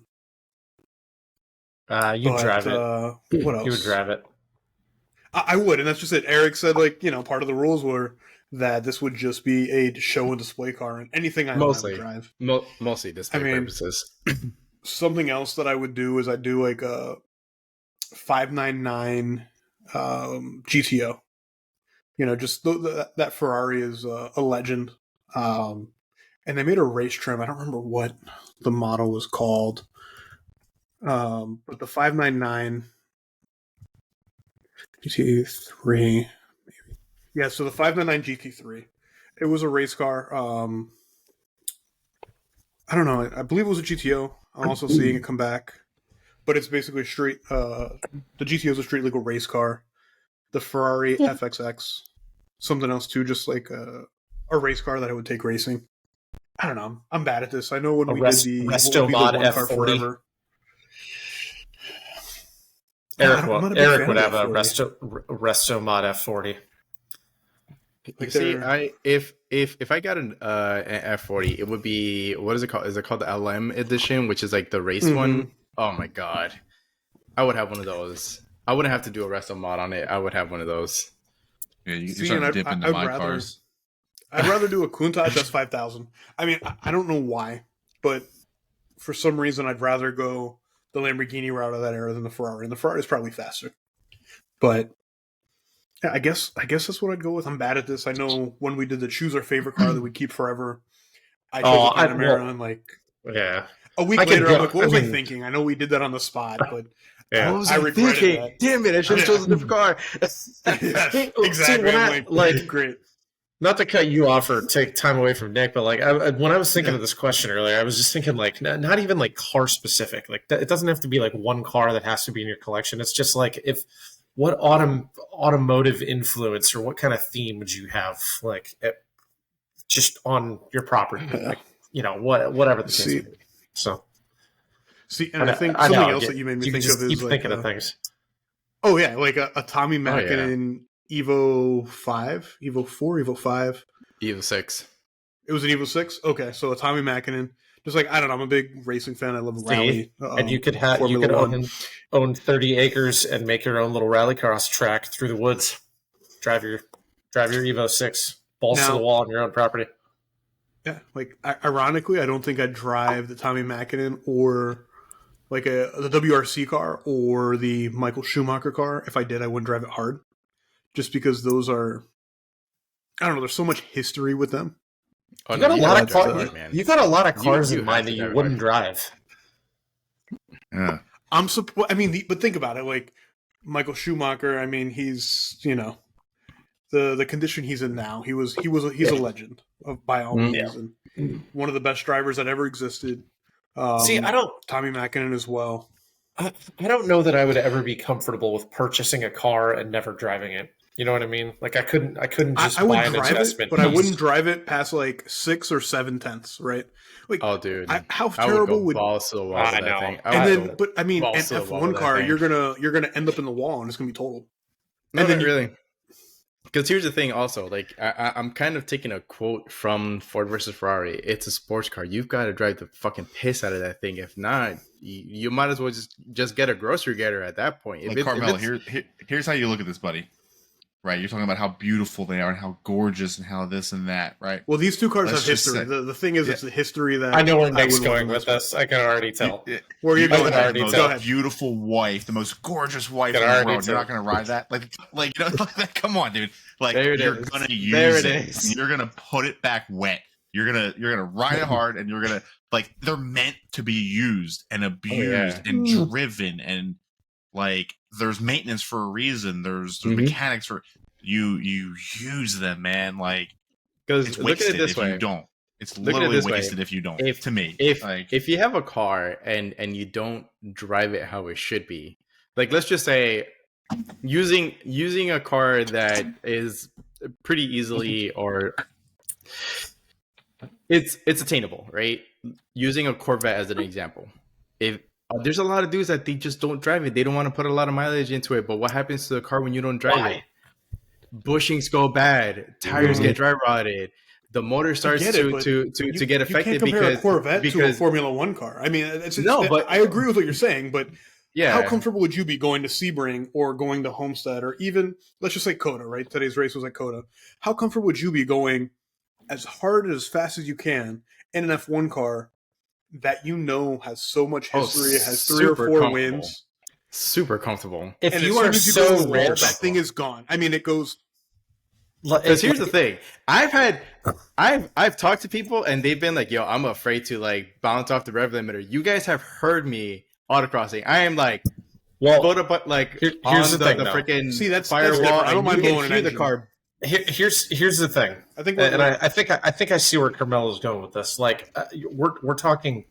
B: You drive it.
C: What else?
B: You would drive it.
C: I would, and that's just it. Eric said, part of the rules were that this would just be a show and display car, and anything I would drive.
A: Mostly display purposes.
C: Something else that I would do is I'd do like a 599 GTO. Just that Ferrari is a legend. And they made a race trim. I don't remember what the model was called. But the 599 GT3, maybe. Yeah, so the 599 GT3. It was a race car. I don't know. I believe it was a GTO. I'm also seeing it come back. But it's basically a street... the GTO is a street legal race car. The Ferrari FXX. Something else too, just like a race car that I would take racing. I don't know. I'm bad at this. I know when we did the
B: Resto Mod F40. Eric would have a Resto Mod F40.
A: See, if I got an F40, it would be, what is it called? Is it called the LM edition, which is like the race one? Oh my god, I would have one of those. I wouldn't have to do a Resto Mod on it. I would have one of those.
D: Yeah, you start to dip into my cars.
C: I'd rather do a Countach S5000. I mean, I don't know why, but for some reason, I'd rather go the Lamborghini route of that era than the Ferrari. And the Ferrari is probably faster. But yeah, I guess that's what I'd go with. I'm bad at this. I know when we did the choose our favorite car that we keep forever, I chose the Panamera, and a week later, I'm like, what was I thinking? I know we did that on the spot, but
A: what was I regretted that. Damn it! I should have chosen a different car.
C: Exactly. Great.
B: Not to cut you off or take time away from Nick, but when I was thinking of this question earlier, I was just thinking not even car specific. It doesn't have to be one car that has to be in your collection. It's just what automotive influence or what kind of theme would you have just on your property? Whatever the case may be. So.
C: See, and I think something else that you made me think of is
B: keep thinking of things.
C: Oh yeah, like a Tommy Mäkinen Evo 5, Evo 4, Evo 5,
A: Evo 6.
C: It was an Evo 6. Okay, so a Tommy Mäkinen. Just I don't know, I'm a big racing fan. I love rally.
B: And you could own 30 acres and make your own little rallycross track through the woods. Drive your Evo 6 balls to the wall on your own property.
C: Yeah, ironically, I don't think I'd drive the Tommy Mäkinen or the WRC car or the Michael Schumacher car. If I did, I wouldn't drive it hard. Just because those are, I don't know, there's so much history with them.
B: You got a lot of cars in mind that you wouldn't drive.
D: Yeah.
C: But think about it. Michael Schumacher, he's, the condition he's in now, he's a legend by all means, and one of the best drivers that ever existed. Tommy Mäkinen as well.
B: I don't know that I would ever be comfortable with purchasing a car and never driving it. You know what I mean? I couldn't just buy an investment.
C: But I wouldn't drive it past 6 or 7 tenths, right?
A: Oh, dude,
C: how terrible would
A: balls to the wall?
B: I know.
A: Thing.
C: An F1 car, you're gonna end up in the wall and it's gonna be totaled.
A: No,
C: And then
A: not really. Because here's the thing also, like, I'm kind of taking a quote from Ford versus Ferrari. It's a sports car. You've got to drive the fucking piss out of that thing. If not, you might as well just get a grocery getter at that point.
D: Like, Carmelo, here's how you look at this, buddy. Right, you're talking about how beautiful they are and how gorgeous and how this and that, right?
C: Well, these two cars
D: Let's
C: have
D: just
C: history.
D: say-
C: The thing is, it's the history that
B: I know where Nick's
C: would
B: going
C: want
B: with this. I can already tell.
C: Where are you
B: I
C: going?
B: can already
D: the most
B: tell.
D: beautiful wife, the most gorgeous wife
B: Can
D: in the
B: already
D: world. You're
B: tell.
D: not going to ride that, like you know, come on, dude. Like
A: There it
D: you're
A: is.
D: gonna use
A: There it
D: it.
A: is.
D: You're gonna put it back wet. You're gonna ride it hard, and you're gonna like they're meant to be used and abused and driven, and like there's maintenance for a reason. There's mechanics for you use them, man. Like
A: Because
D: it's
A: look at
D: wasted
A: it this
D: if
A: way.
D: you don't. It's
A: Look at it
D: literally
A: this way.
D: wasted if you don't. To me,
A: If you have a car and you don't drive it how it should be, like let's just say using a car that is pretty easily or it's attainable, right? Using a Corvette as an example. If there's a lot of dudes that they just don't drive it, they don't want to put a lot of mileage into it. But what happens to the car when you don't drive it? Bushings go bad, tires get dry rotted, the motor starts to get affected.
C: You can't compare a Corvette to a Formula One car. I mean, but I agree with what you're saying, but how comfortable would you be going to Sebring or going to Homestead or even, let's just say COTA, right? Today's race was at COTA. How comfortable would you be going as hard and as fast as you can in an F1 car that you know has so much history, has 3 or 4 wins?
A: Super comfortable.
B: If you are so rich,
C: that thing is gone. I mean, it goes.
A: Because here's the thing, I've talked to people and they've been like, "Yo, I'm afraid to like bounce off the rev limiter." You guys have heard me autocrossing. I am like, put up like
B: here's the thing,
A: freaking
C: that's
A: firewall.
C: different. I don't mind blowing
A: the car.
B: Here's the thing.
C: I think,
B: I think I see where Carmelo's going with this. Like, we're talking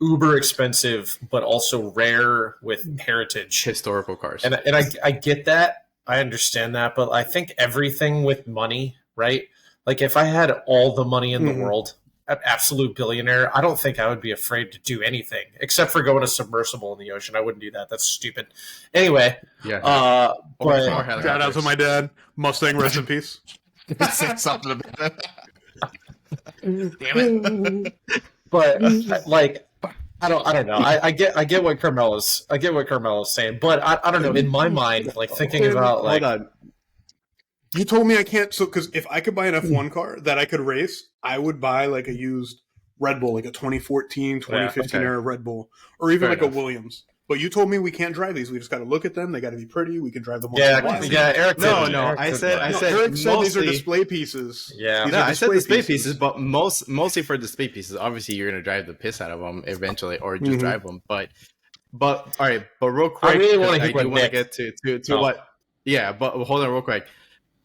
B: uber expensive, but also rare with heritage,
A: historical cars,
B: and I get that. I understand that, but I think everything with money, right? Like if I had all the money in the world, an absolute billionaire, I don't think I would be afraid to do anything except for going to submersible in the ocean. I wouldn't do that. That's stupid. Anyway, but
C: shout out to my dad, Mustang, rest in peace.
D: Say something about it. Damn it.
B: But like, I don't know. I get what Carmelo's saying, but I don't know. In my mind, like thinking about like,
C: hold on. You told me I can't. So because if I could buy an F1 car that I could race, I would buy like a used Red Bull, like a 2014, 2015 era Red Bull, or even a Williams. But you told me we can't drive these. We just got to look at them. They got to be pretty. We can drive them.
B: Eric.
A: I said
C: Eric said these are display pieces.
B: Yeah,
A: no, I said display pieces, but mostly for display pieces. Obviously, you're gonna drive the piss out of them eventually, or just drive them. But all right. But real quick,
B: I really want
A: to get to what. Yeah, but hold on, real quick.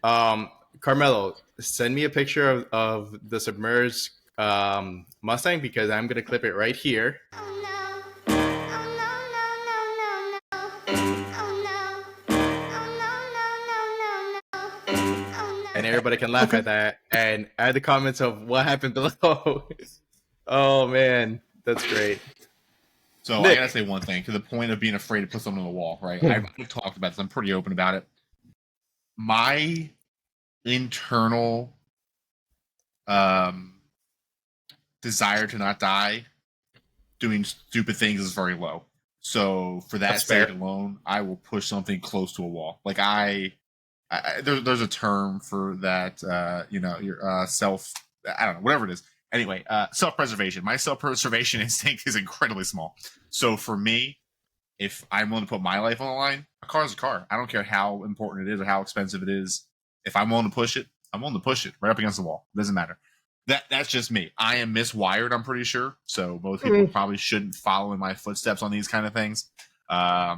A: Carmelo, send me a picture of the submerged Mustang because I'm gonna clip it right here. And everybody can laugh at that and add the comments of what happened below. Oh man, that's great.
D: So Nick, I gotta say one thing to the point of being afraid to put something on the wall, right? I've talked about this. I'm pretty open about it. My internal desire to not die doing stupid things is very low. So for that sake alone, I will push something close to a wall. Like there's a term for that, your self, I don't know, whatever it is. Anyway, self-preservation. My self-preservation instinct is incredibly small. So for me, if I'm willing to put my life on the line, a car is a car. I don't care how important it is or how expensive it is. If I'm willing to push it, I'm willing to push it right up against the wall. It doesn't matter. That's just me. I am miswired, I'm pretty sure. So most people probably shouldn't follow in my footsteps on these kind of things. I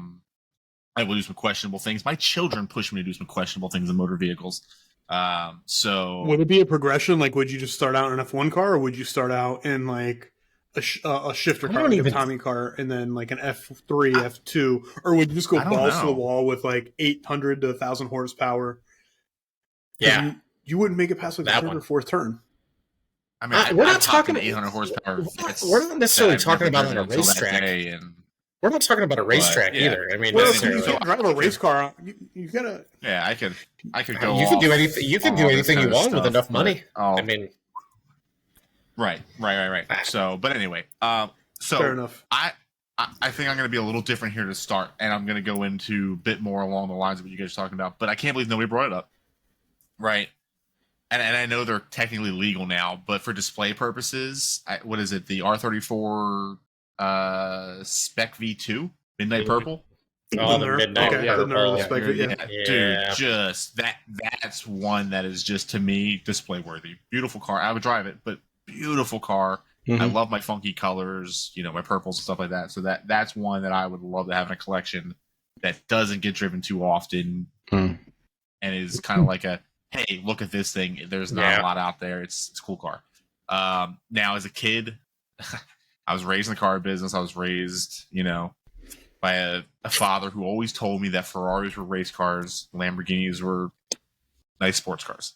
D: will do some questionable things. My children push me to do some questionable things in motor vehicles. So
C: would it be a progression? Like, would you just start out in an F1 car, or would you start out in like a shifter car, like a Tommy car, and then like an F3, F2, or would you just go balls to the wall with like 800 to 1,000 horsepower?
B: Yeah,
C: you wouldn't make it past like the third or fourth turn.
D: I mean,
B: we're not talking
D: 800 horsepower.
B: We're not necessarily talking about on a racetrack. We're not talking about a racetrack
D: yeah.
B: either. I mean,
C: Well,
B: necessarily.
C: you can't drive a race car. You gotta.
D: Yeah, I could go.
B: You can do
D: off
B: anything. You can
D: on
B: do
D: all this
B: anything you
D: kind of
B: want with
D: stuff,
B: enough
D: but
B: money.
D: I'll-
B: I mean,
D: right. So, but anyway,
C: Fair
D: so
C: enough.
D: I think I'm going to be a little different here to start, and I'm going to go into a bit more along the lines of what you guys are talking about. But I can't believe nobody brought it up, right? And I know they're technically legal now, but for display purposes, what is it? The R34 Spec V2 Midnight Purple.
B: oh, the midnight
C: Okay,
B: purple.
C: the Nerd Spec, yeah.
D: Dude, just that's one that is just, to me, display worthy. Beautiful car. I would drive it, but beautiful car.
A: Mhm.
D: I love my funky colors, my purples and stuff like that. So that's one that I would love to have in a collection that doesn't get driven too often and is kind of like a, hey, look at this thing. There's not a lot out there. It's a cool car. Now, as a kid, I was raised in the car business. I was raised, by a father who always told me that Ferraris were race cars, Lamborghinis were nice sports cars.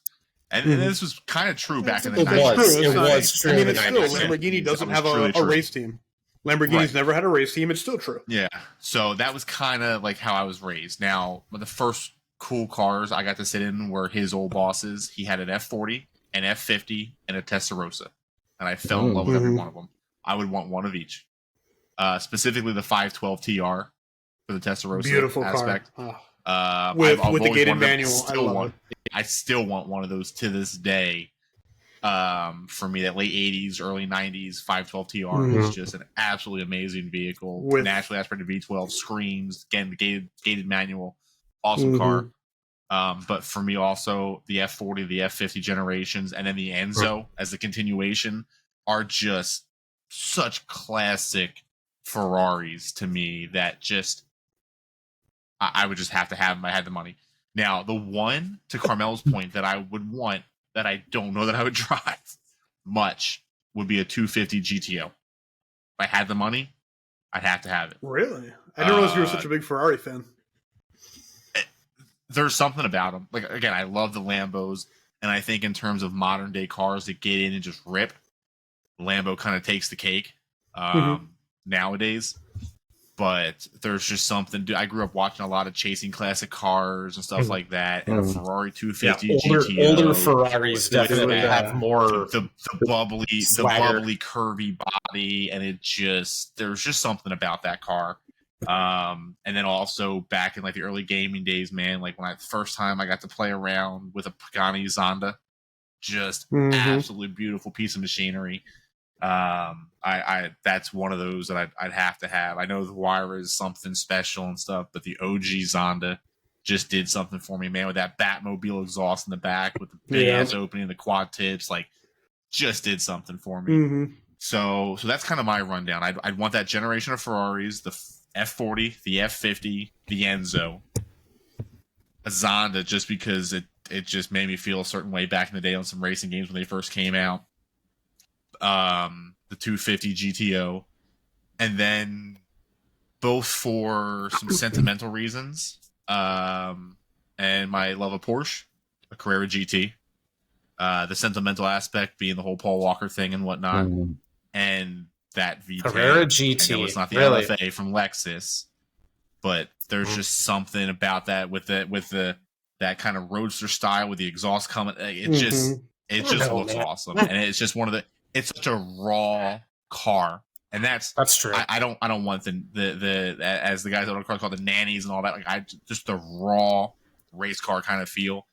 D: And this was kind of true back in the 90s.
B: It was true.
C: I mean,
B: in
C: it's
B: the
C: still
B: 90s.
C: Lamborghini doesn't
D: That was
C: have
D: truly
C: a
D: true.
C: race team. Lamborghini's never had a race team. It's still true.
D: Yeah. So that was kind of like how I was raised. Now, the first cool cars I got to sit in were his old bosses. He had an F40, an F50, and a Testarossa. And I fell in love with every one of them. I would want one of each. Specifically the 512 TR for the Testarossa
C: Beautiful
D: aspect.
C: car.
D: I've
C: With the
D: always
C: gated
D: wanted them.
C: manual.
D: I still want one of those to this day. For me, that late 80s, early 90s 512 TR was just an absolutely amazing vehicle.
C: With-
D: naturally aspirated V12 screens, again, gated manual, awesome car. But for me, also the F40, the F50 generations, and then the Enzo as the continuation are just such classic Ferraris to me that just I would just have to have them. I had the money. Now, the one, to Carmel's point, that I would want that I don't know that I would drive much would be a 250 GTO. If I had the money, I'd have to have it.
C: Really? I didn't realize you were such a big Ferrari fan.
D: There's something about them. Like, again, I love the Lambos, and I think in terms of modern day cars that get in and just rip, Lambo kind of takes the cake nowadays. But there's just something. I grew up watching a lot of chasing classic cars and stuff like that, and a Ferrari 250 GTO.
B: Older Ferraris definitely have more
D: the bubbly,
B: swagger.
D: curvy body, and there's just something about that car. And then also back in like the early gaming days, man, like when first time I got to play around with a Pagani Zonda, just absolutely beautiful piece of machinery. I that's one of those that I'd have to have. I know the wire is something special and stuff, but the OG Zonda just did something for me, man, with that Batmobile exhaust in the back with the big ass opening, the quad tips, like just did something for me. So that's kind of my rundown. I'd want that generation of Ferraris, the F40, the F50, the Enzo, a Zonda, just because it just made me feel a certain way back in the day on some racing games when they first came out. The 250 GTO, and then both for some sentimental reasons, and my love of Porsche, a Carrera GT. The sentimental aspect being the whole Paul Walker thing and whatnot, and that V10.
B: Carrera GT.
D: I know it's not the
B: really?
D: LFA from Lexus, but there's just something about that with that kind of roadster style with the exhaust coming. It just looks awesome, and it's just it's such a raw car, and that's
B: true.
D: I don't want the as the guys that are called the nannies and all that. Like just the raw race car kind of feel.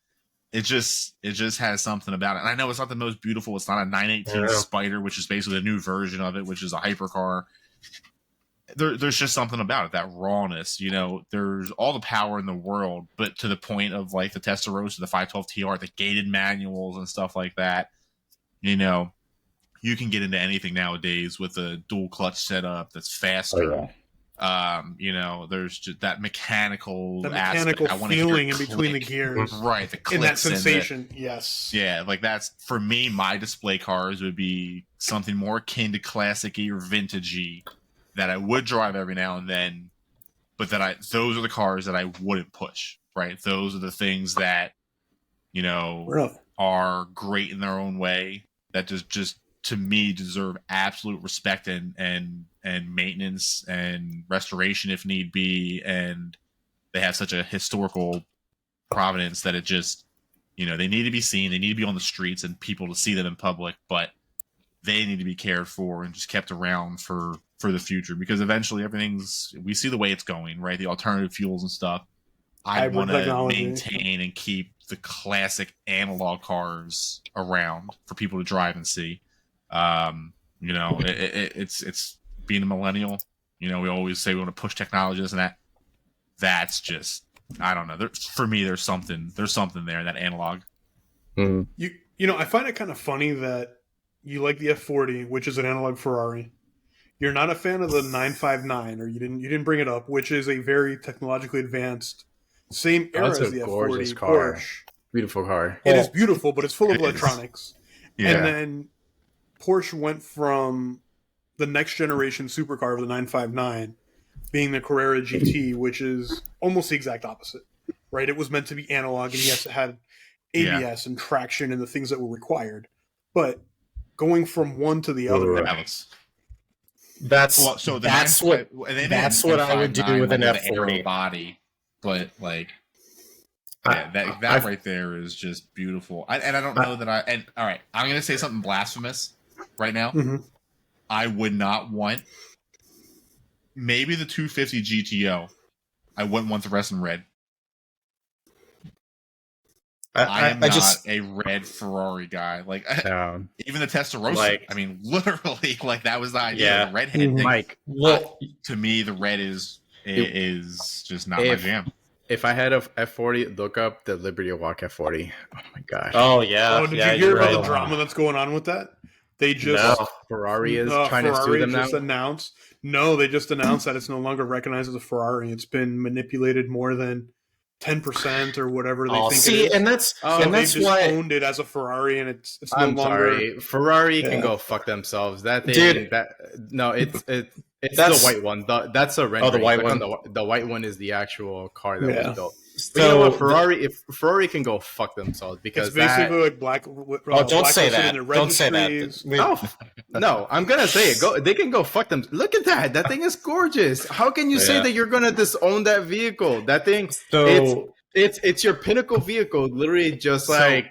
D: It just has something about it. And I know it's not the most beautiful. It's not a 918 Spider, which is basically a new version of it, which is a hypercar. There's just something about it, that rawness. There's all the power in the world, but to the point of like the Testarossa, the 512 TR, the gated manuals and stuff like that. You can get into anything nowadays with a dual clutch setup that's faster. There's just that mechanical aspect. I want
C: feeling in between the gears,
D: right? The clicks
C: and that sensation, yes,
D: yeah. Like that's for me. My display cars would be something more akin to classic-y or vintagey that I would drive every now and then, but those are the cars that I wouldn't push. Right? Those are the things that are great in their own way. That just to me deserve absolute respect and maintenance and restoration if need be, and they have such a historical provenance that it just, they need to be seen, they need to be on the streets and people to see them in public, but they need to be cared for and just kept around for the future, because eventually we see the way it's going, right? The alternative fuels and stuff. I want to maintain and keep the classic analog cars around for people to drive and see. It's being a millennial. We always say we want to push technology, and that's just, I don't know. For me, there's something there, that analog.
C: Mm-hmm. I find it kind of funny that you like the F40, which is an analog Ferrari. You're not a fan of the 959, or you didn't bring it up, which is a very technologically advanced, same era as the F40 Porsche.
A: Beautiful car.
C: It is beautiful, but it's full of electronics.
A: Yeah.
C: And then Porsche went from the next generation supercar of the 959 being the Carrera GT, which is almost the exact opposite, right? It was meant to be analog, and yes, it had ABS and traction and the things that were required. But going from one to the other,
B: that's what I would do with an F40
D: body, but that right there is just beautiful. I don't know that all right, I'm gonna say something blasphemous right now.
C: Mm-hmm.
D: I would not want maybe the 250 GTO. I wouldn't want the rest in red. I am not a red Ferrari guy. Even the Testarossa. I mean, literally, that was the idea.
B: Yeah.
D: The red head thing.
A: Mike,
D: to me, the red is just not my jam.
A: If I had a F40, look up the Liberty Walk F40. Oh my gosh.
B: Oh yeah.
C: Oh, did you hear about the drama that's going on with that? They just
A: Ferrari is trying to sue them now.
C: They just announced that it's no longer recognized as a Ferrari. It's been manipulated more than 10% or whatever they think it is.
B: And that's
C: they
B: why
C: owned it as a Ferrari, and it's
A: I'm
C: no longer.
A: Sorry, Ferrari can go fuck themselves. That thing,
B: dude.
A: It's the white one. That's a rendering.
B: Oh, the white one.
A: The white one is the actual car that was built.
B: So,
A: you know what, Ferrari can go fuck themselves, because
C: it's basically like black.
B: Don't say that. Don't say that.
A: No, I'm gonna say it. They can go fuck them. Look at that. That thing is gorgeous. How can you say that you're gonna disown that vehicle? That thing. It's your pinnacle vehicle. Literally, just it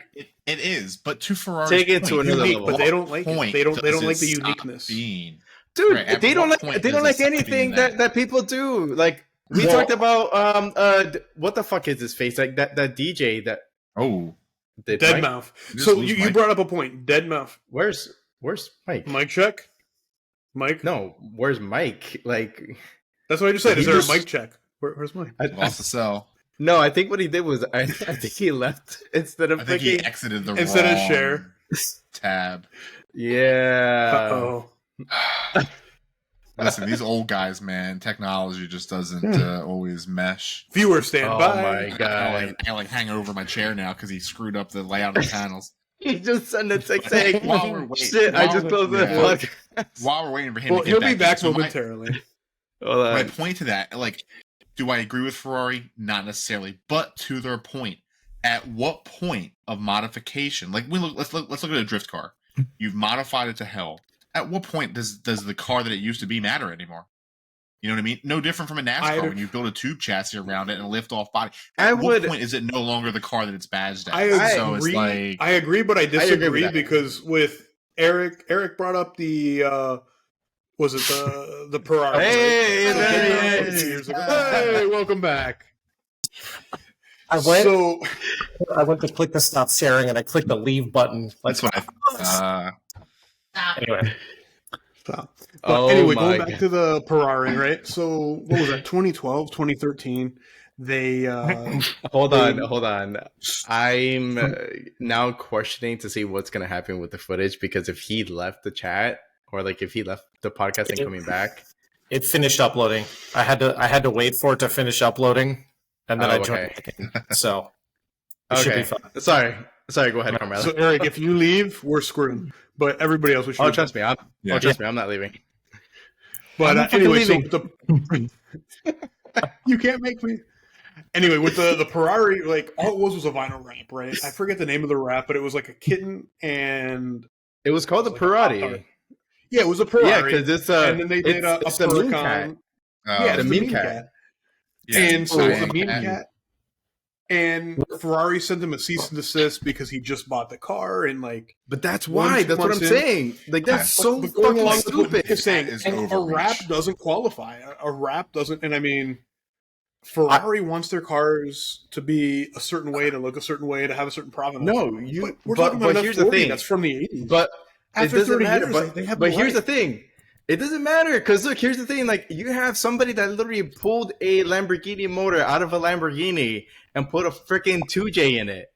D: is. But to Ferrari,
A: take it to another level.
C: But they don't like it. They don't like the uniqueness.
A: Dude, they don't like anything that people do. We talked about what the fuck is his face? That DJ that
C: Deadmau5. So you brought up a point. Deadmau5.
A: Where's Mike?
C: Mic check. Mike.
A: No, where's Mike?
C: That's what I just said. Is there a mic check? Where's Mike?
D: Lost the cell.
A: No, I think what he did was I think he left instead of
D: he exited the
C: instead of share
D: tab.
A: Yeah.
C: Uh-oh.
D: Listen, these old guys, man, technology just doesn't always mesh.
C: Viewer stand by.
A: Oh my god!
D: I hang over my chair now because he screwed up the layout of the panels.
A: He just sent a text saying,
D: while we're waiting,
A: "Shit, I just closed the podcast."
D: While we're waiting for him to get
C: he'll
D: back,
C: be back momentarily.
D: My point to that, do I agree with Ferrari? Not necessarily, but to their point, at what point of modification? Let's look at a drift car. You've modified it to hell. At what point does the car that it used to be matter anymore? You know what I mean? No different from a NASCAR when you build a tube chassis around it and a lift-off body. At what point is it no longer the car that it's badged as?
C: I agree, but I disagree because with Eric brought up the was it the Ferrari?
A: Hey,
C: hey, welcome back.
B: I went to click the stop sharing and I clicked the leave button.
D: That's what
B: anyway.
C: Stop. But anyway, going back to the Ferrari, right? So what was that? 2012, 2013. They
A: hold on. I'm now questioning to see what's gonna happen with the footage, because if he left the chat or if he left the podcast and coming back,
B: it finished uploading. I had to wait for it to finish uploading, and then I joined back in. So it should be fun.
A: Sorry, go ahead, Carmelo.
C: So Eric, if you leave, we're screwed. But everybody else, we should.
A: Trust me, I'm not leaving.
C: But anyway, you can't make me. Anyway, with the Ferrari, all it was a vinyl wrap, right? I forget the name of the wrap, but it was like a kitten and
A: It was called the
C: It's like a pop
A: Ferrari.
C: tart. Yeah, it was a Ferrari.
A: Yeah, because it's a.
C: and then they did a
A: it's the Moon
C: Furcon.
A: Cat.
C: Yeah,
A: the
C: it's
A: Mean Cat.
D: Yeah,
C: And so it's the
D: Giant
C: Mean
D: Cat.
C: Cat. And Ferrari sent him a cease and desist because he just bought the car and like.
A: But that's
C: 1-2
A: why. That's what I'm
C: months in-
A: saying. Like that's so
C: But going
A: fucking
C: along with what
A: stupid.
C: Nick is saying,
D: That is
C: and a
D: overreach.
C: wrap doesn't qualify. A wrap doesn't, and I mean, Ferrari wants their cars to be a certain way, to look a certain way, to have a certain provenance.
A: No, you.
C: But we're
A: but
C: talking about
A: here's the thing.
C: That's from the 80s.
A: But it
C: After
A: doesn't
C: 30
A: matter.
C: years, they have
A: but
C: the
A: here's the
C: right.
A: thing. It doesn't matter because look, here's the thing. Like you have somebody that literally pulled a Lamborghini motor out of a Lamborghini and put a freaking 2J in it.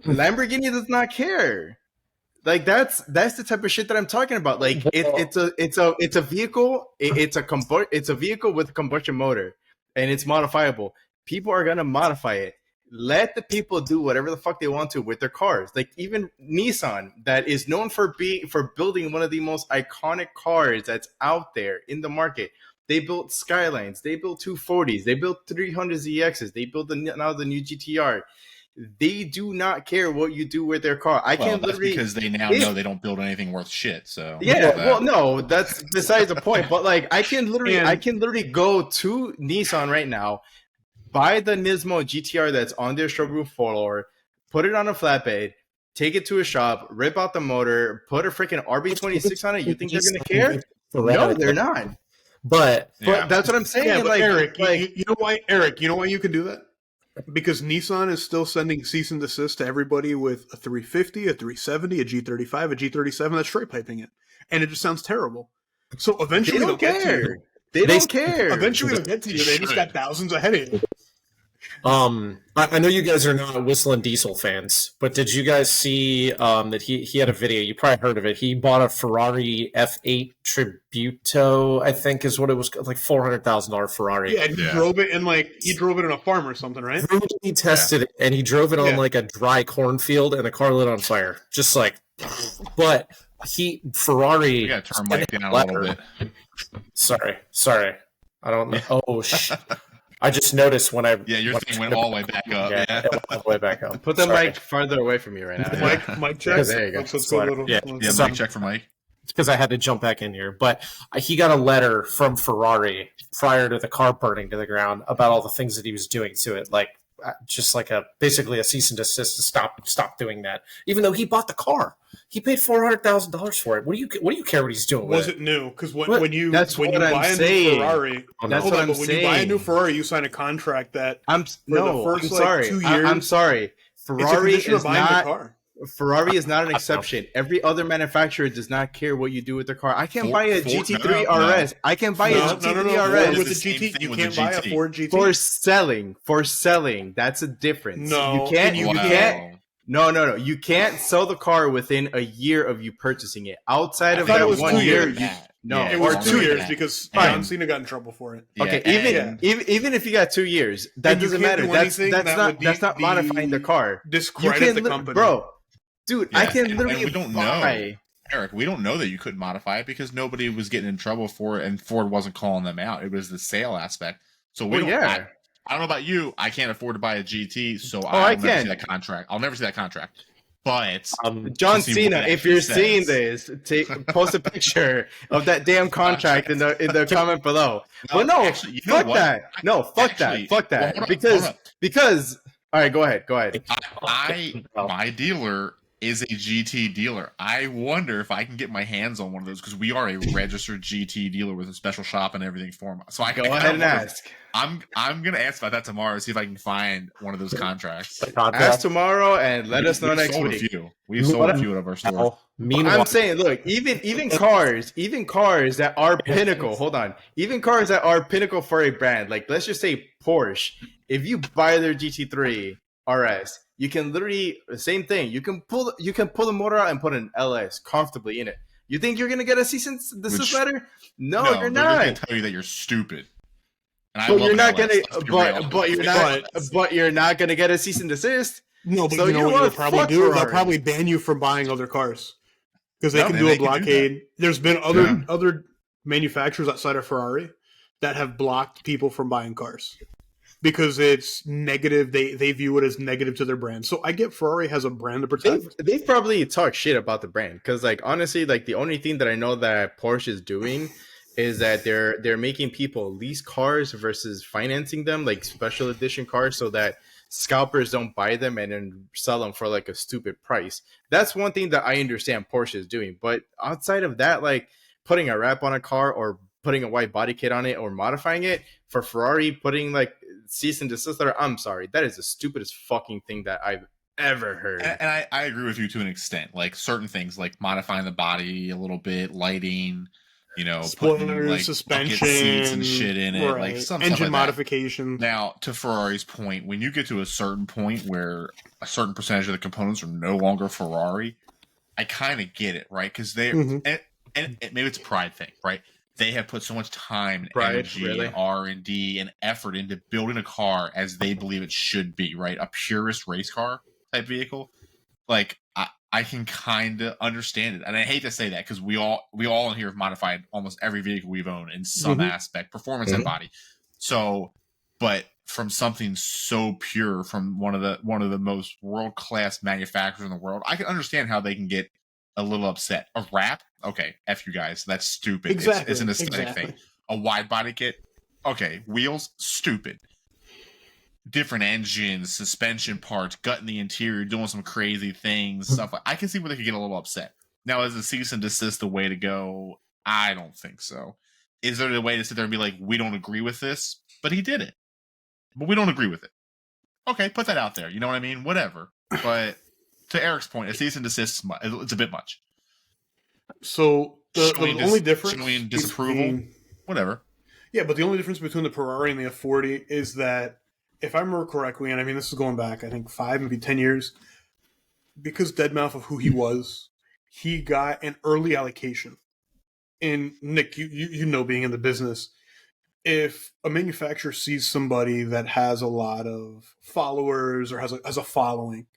A: Lamborghini does not care. Like that's the type of shit that I'm talking about. Like it's a vehicle. It's a vehicle with a combustion motor, and it's modifiable. People are gonna modify it. Let the people do whatever the fuck they want to with their cars. Like even Nissan, that is known for building one of the most iconic cars that's out there in the market. They built Skylines, they built 240s, they built 300ZXs, they built now the new GTR. They do not care what you do with their car. I
D: Well,
A: can
D: that's
A: literally
D: because they now know they don't build anything worth shit. So
A: yeah,
D: that-
A: well, no, that's besides the point. But like, I can literally
C: And-
A: go to Nissan right now, buy the Nismo GTR that's on their showroom floor, put it on a flatbed, take it to a shop, rip out the motor, put a freaking RB26 on it. You think they're gonna care? No, they're not.
B: But
D: Yeah.
A: But that's what I'm saying.
C: Yeah, but
A: like,
C: Eric,
A: like
C: you know why? Eric, you know why you can do that? Because Nissan is still sending cease and desist to everybody with a 350, a 370, a G35, a G37 that's straight piping it, and it just sounds terrible. So
A: they
C: eventually
A: don't
C: they'll get to
A: care.
C: you.
A: They don't care.
C: Eventually they'll get to you. They just got thousands ahead of you.
B: I know you guys are not Whistling Diesel fans, but did you guys see that he had a video? You probably heard of it. He bought a Ferrari F8 Tributo, I think is what it was, like $400,000 Ferrari.
C: Yeah, and he drove it in a farm or something, right?
B: He tested it, and he drove it on
C: Yeah.
B: like a dry cornfield, and the car lit on fire. Just like, but Ferrari.
D: we got to turn Mike down a
B: letter.
D: little bit.
B: Sorry. I don't know. Oh, I just noticed when I.
D: Yeah, your
B: when
D: thing
B: I-
D: went all the way back up.
B: Yeah,
D: Yeah,
B: it went all the way back up.
A: Put the
B: Sorry.
A: mic farther away from you right now.
C: Mike check.
A: There you go.
C: Let's go a little.
B: Yeah.
C: let's-
D: yeah.
B: So-
D: Mike, check for Mike.
B: It's because I had to jump back in here. But he got a letter from Ferrari prior to the car burning to the ground about all the things that he was doing to it, like just like basically a cease and desist to stop doing that. Even though he bought the car, he paid $400,000 for it. What do you care what he's doing?
C: Was
B: with
C: it new? Because when
B: What?
C: you
A: That's
C: when
A: what
C: you
A: I'm
C: buy a
A: saying.
C: new Ferrari,
A: That's
C: hold
A: what
C: on,
A: I'm
C: but when you buy a new
A: saying.
C: Ferrari, you sign a contract that
A: I'm
C: the first,
A: I'm sorry.
C: 2
A: I'm
C: years,
A: sorry.
C: it's a
A: Ferrari
C: condition of
A: is
C: buying the
A: not.
C: car.
A: Ferrari is not an exception. Every other manufacturer does not care what you do with their car. I can buy a GT3
D: no.
A: RS. I can buy a
C: No,
A: GT3
C: Ford
A: RS
C: with the
D: It's the same
C: GT,
D: thing
C: you
D: with
C: can't
D: the
C: buy a
D: GT.
C: Ford GT.
A: for selling. For selling, that's a difference.
C: No,
A: you can't.
C: and
A: You
C: you
A: can't. No. You can't sell the car within a year of you purchasing it. Outside
C: I
A: of
C: thought
A: that
C: it was
A: 1
C: 2
A: year,
C: years.
A: no,
C: It was
A: or
C: 2
A: 2
C: years
D: years.
C: because
A: Fine.
C: John Cena got in trouble for it.
A: Okay,
D: and-
A: even if you got 2 years, that
C: And you
A: doesn't
C: can't
A: matter.
C: do
A: That's
C: anything that
A: not
C: would
A: that's not
C: de-
A: modifying the car. You
C: Discredit
A: can
C: the company,
A: bro. Dude, I
D: Yeah,
A: can
D: and
A: literally
D: we don't
A: buy.
D: Eric, we don't know that you couldn't modify it because nobody was getting in trouble for it, and Ford wasn't calling them out. It was the sale aspect. So we
A: Well,
D: don't.
A: yeah.
D: I don't know about you. I can't afford to buy a GT, so
A: I
D: I'll never
A: can.
D: see that contract. I'll never see that contract. But
A: John
D: to see
A: Cena,
D: what it
A: if you're
D: actually
A: seeing
D: says.
A: this, post a picture of that damn contract in the comment below. But no,
D: actually, you know
A: fuck
D: what?
A: that. No, fuck
D: Actually,
A: that. Fuck that.
D: well, hold on.
A: Because all right, go ahead.
D: My dealer is a GT dealer. I wonder if I can get my hands on one of those because we are a registered GT dealer with a special shop and everything for them. So I
A: Go
D: kinda
A: ahead and
D: wonder-
A: ask.
D: I'm gonna ask about that tomorrow. See if I can find one of those contracts.
A: Ask tomorrow and let us know
D: We've
A: next
D: sold
A: week.
D: A few. We've sold a few of our stores.
B: Meanwhile,
A: I'm saying, look, even cars that are pinnacle. Hold on, even cars that are pinnacle for a brand, like let's just say Porsche. If you buy their GT3 RS, you can literally same thing. You can pull the motor out and put an LS comfortably in it. You think you're gonna get a cease and desist letter? No, you're
D: they're
A: not.
D: gonna tell you that you're stupid. And I
A: But
D: love
A: you're not
D: LS,
A: gonna.
D: let's be real.
A: But you're not gonna get a cease and desist.
C: No, but
A: So
C: you know
A: you
C: what
A: wanna
C: they'll probably
A: fuck
C: do? They'll
A: Ferrari.
C: probably ban you from buying other cars because they
D: No,
C: can
D: and
C: do
D: they
C: a
D: can do that.
C: blockade. There's been other manufacturers outside of Ferrari that have blocked people from buying cars. because it's negative. They view it as negative to their brand. So I get Ferrari has a brand to protect.
A: They've probably talked shit about the brand because, like, honestly, like the only thing that I know that Porsche is doing is that they're making people lease cars versus financing them, like special edition cars, so that scalpers don't buy them and then sell them for like a stupid price. That's one thing that I understand Porsche is doing. But outside of that, like putting a wrap on a car or putting a white body kit on it or modifying it, for Ferrari putting like cease and desist letter, I'm sorry, that is the stupidest fucking thing that I've ever heard.
D: And I agree with you to an extent. Like certain things, like modifying the body a little bit, lighting, you know,
C: Spoilers,
D: putting like
C: suspension,
D: bucket seats and shit in it,
C: right.
D: like some
C: engine
D: stuff like
C: modification.
D: That. Now, to Ferrari's point, when you get to a certain point where a certain percentage of the components are no longer Ferrari, I kind of get it, right? Because they and maybe it's a pride thing, right? They have put so much time, and energy, and R&D, and effort into building a car as they believe it should be, right? A purist race car type vehicle. Like I can kind of understand it, and I hate to say that because we all in here have modified almost every vehicle we've owned in some aspect, performance and body. So, but from something so pure, from one of the most world class manufacturers in the world, I can understand how they can get a little upset. A wrap, okay, F you guys, that's stupid.
C: Exactly.
D: It's an aesthetic thing. A wide body kit, okay, wheels, stupid. Different engines, suspension parts, gutting the interior, doing some crazy things, stuff like I can see where they could get a little upset. Now, is a cease and desist the way to go? I don't think so. Is there a way to sit there and be like, we don't agree with this, but he did it, but we don't agree with it? Okay, put that out there. You know what I mean? Whatever. But to Eric's point, a cease and desist, it's a bit much.
C: So the only difference,
D: showing disapproval, whatever.
C: Yeah, but the only difference between the Ferrari and the F40 is that, if I remember correctly, and I mean this is going back, I think 5, maybe 10 years, because Deadmau5 of who he was, he got an early allocation. And Nick, you know, being in the business, if a manufacturer sees somebody that has a lot of followers or has a following,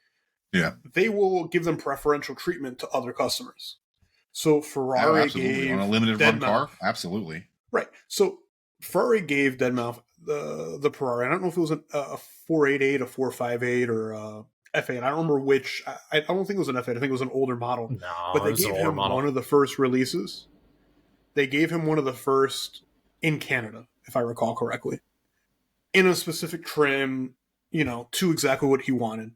C: they will give them preferential treatment to other customers. So Ferrari gave
D: on a limited run car, absolutely
C: right. So Ferrari gave Deadmau5 the Ferrari. I don't know if it was a 488, a 458, or a F8. I don't remember which. I don't think it was an F8. I think it was an older model.
B: No,
C: but they gave him one of the first releases. They gave him one of the first in Canada, if I recall correctly, in a specific trim, you know, to exactly what he wanted.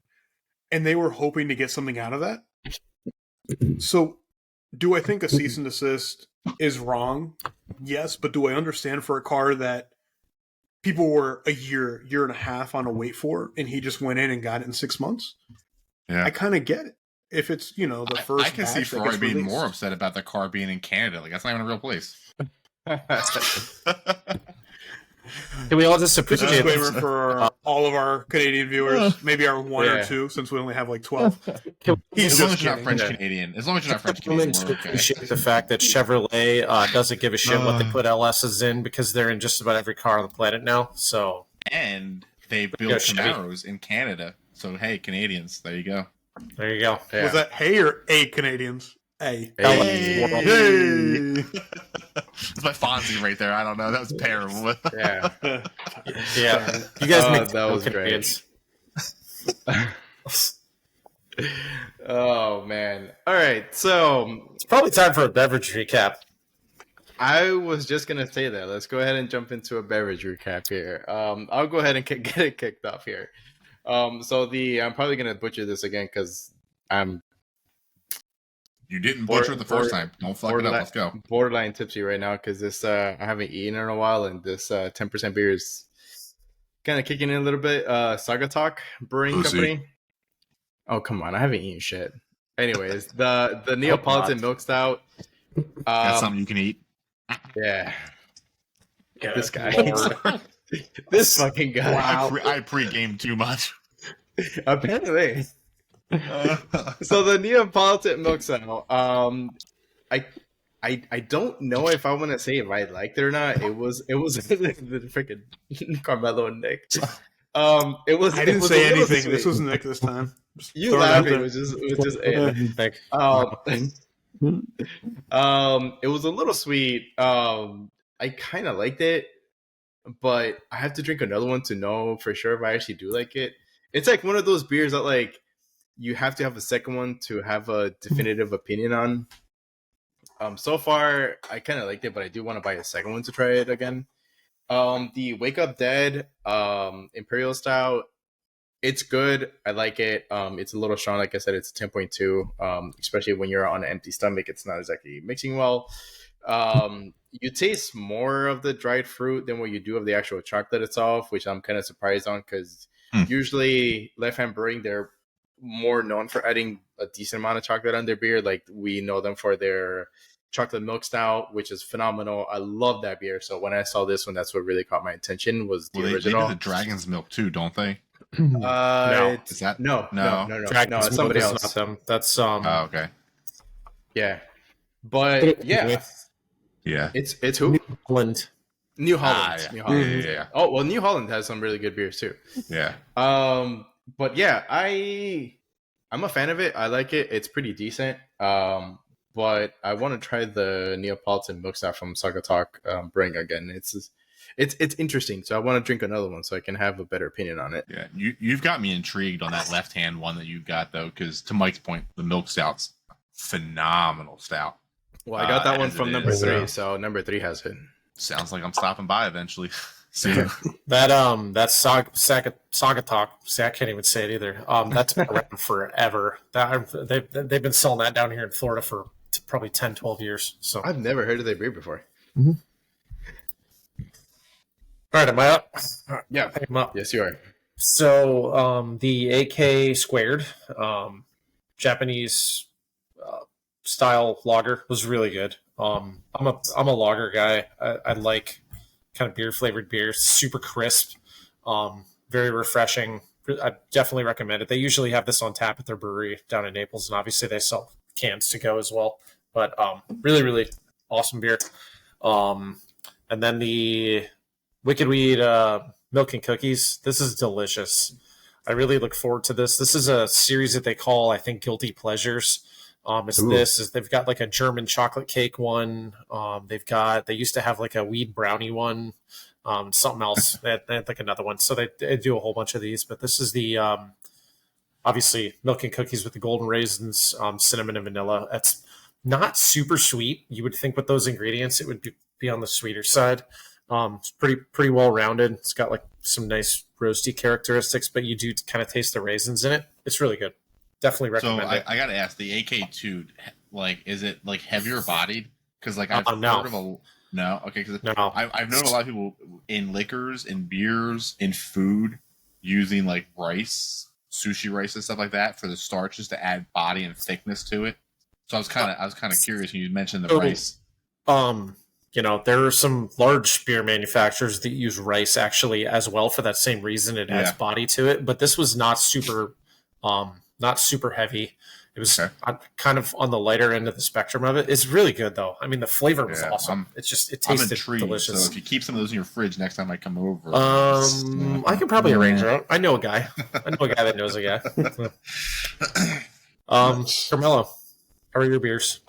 C: And they were hoping to get something out of that. So, do I think a cease and desist is wrong? Yes, but do I understand for a car that people were a year and a half on a wait for, and he just went in and got it in 6 months? Yeah, I kind of get it. If it's, you know, the first,
D: I can see Ferrari being more upset about the car being in Canada. Like, that's not even a real place.
B: Can we all just appreciate
C: this for all of our Canadian viewers? Maybe our one or two, since we only have like 12.
D: As long as you're not French Canadian. As long as you're not French Canadian, we're okay.
B: Appreciate the fact that Chevrolet doesn't give a shit what they put LSs in, because they're in just about every car on the planet now. So,
D: and they build Camaros in Canada. So hey, Canadians, there you go.
B: There you go.
C: Yeah. Was that hey or a Canadians? A.
D: Hey. That's my Fonzie right there. I don't know. That was terrible.
A: Yeah.
B: Yeah. You guys make
A: that was great. Oh, man. All right. So
B: it's probably time for a beverage recap.
A: I was just going to say that. Let's go ahead and jump into a beverage recap here. I'll go ahead and get it kicked off here. I'm probably going to butcher this again because
D: you didn't butcher it the first time. Don't fuck it up. Let's go.
A: Borderline tipsy right now because this I haven't eaten in a while, and this 10% beer is kind of kicking in a little bit. Saga Talk Brewing Company. Oh, come on. I haven't eaten shit. Anyways, the Neapolitan Milk Stout.
D: That's something you can eat.
A: Yeah. This guy. This fucking guy.
D: Wow. I pre-gamed too much.
A: Apparently. So the Neapolitan milk stout, I don't know if I want to say if I liked it or not. It was the freaking Carmelo and Nick. It was.
C: I didn't
A: was
C: say anything.
A: Sweet.
C: This was Nick this time.
A: You laughing was just it was a little sweet. I kind of liked it. but I have to drink another one to know for sure if I actually do like it. It's like one of those beers that like you have to have a second one to have a definitive opinion on. So far I kind of liked it, but I do want to buy a second one to try it again. The Wake Up Dead Imperial Stout, it's good. I like it. It's a little strong. Like I said, it's a 10.2. Especially when you're on an empty stomach, it's not exactly mixing well. You taste more of the dried fruit than what you do of the actual chocolate itself, which I'm kind of surprised on because usually Left Hand Brewing, they're more known for adding a decent amount of chocolate on their beer. Like we know them for their chocolate milk stout, which is phenomenal. I love that beer. So when I saw this one, that's what really caught my attention was the original.
D: They do the Dragon's Milk too, don't they?
B: No.
D: Is that
A: no?
B: Dragon's
A: It's somebody
B: Milk is
A: else.
B: not them. That's
D: Oh, okay.
A: Yeah, but yeah,
D: Yeah.
A: it's who?
B: New Holland.
A: New Holland.
D: Yeah.
A: New Holland.
D: Yeah.
A: Oh well, New Holland has some really good beers too.
D: Yeah.
A: But yeah, I'm a fan of it. I like it. It's pretty decent. But I want to try the Neapolitan milk stout from Saga Talk Brewing again. It's interesting. So I want to drink another one so I can have a better opinion on it.
D: Yeah. You've got me intrigued on that left hand one that you got though, because to Mike's point, the milk stout's phenomenal stout.
A: Well, I got that one
D: as it
A: from
D: is.
A: number 3,
B: Yeah.
A: so number 3 has it.
D: Sounds like I'm stopping by eventually. Soon.
B: That Saga Talk. See, I can't even say it either. That's been around forever. They've been selling that down here in Florida for probably 10, 12 years. So
A: I've never heard of their beer before.
B: all right, am I up?
A: Yeah.
B: I'm up.
A: Yes, you are.
B: So the AK squared Japanese style lager was really good. I'm a lager guy. I like kind of beer flavored beers, super crisp, very refreshing. I definitely recommend it. They usually have this on tap at their brewery down in Naples, and obviously they sell cans to go as well. But really, really awesome beer. And then the Wicked Weed Milk and Cookies. This is delicious. I really look forward to this. This is a series that they call, I think, Guilty Pleasures. They've got like a German chocolate cake one. They used to have like a weed brownie one, something else. They had like another one. So they do a whole bunch of these, but this is the, obviously milk and cookies with the golden raisins, cinnamon and vanilla. It's not super sweet. You would think with those ingredients, it would be on the sweeter side. It's pretty well rounded. It's got like some nice roasty characteristics, but you do kind of taste the raisins in it. It's really good. Definitely recommend it.
D: I gotta ask, the AK2, like, is it like heavier bodied? Because like I've heard
B: No.
D: of no, okay, because
B: No.
D: I've known a lot of people in liquors, in beers, in food, using like rice, sushi rice and stuff like that for the starches to add body and thickness to it. So I was kind of curious when you mentioned the rice.
B: There are some large beer manufacturers that use rice actually as well for that same reason. It adds body to it, but this was not super heavy. It was kind of on the lighter end of the spectrum of it. It's really good though. I mean, the flavor was awesome. It tasted delicious.
D: So if you keep some of those in your fridge next time I come over,
B: I can probably arrange it. I know a guy. That knows a guy. Carmelo, how are your beers?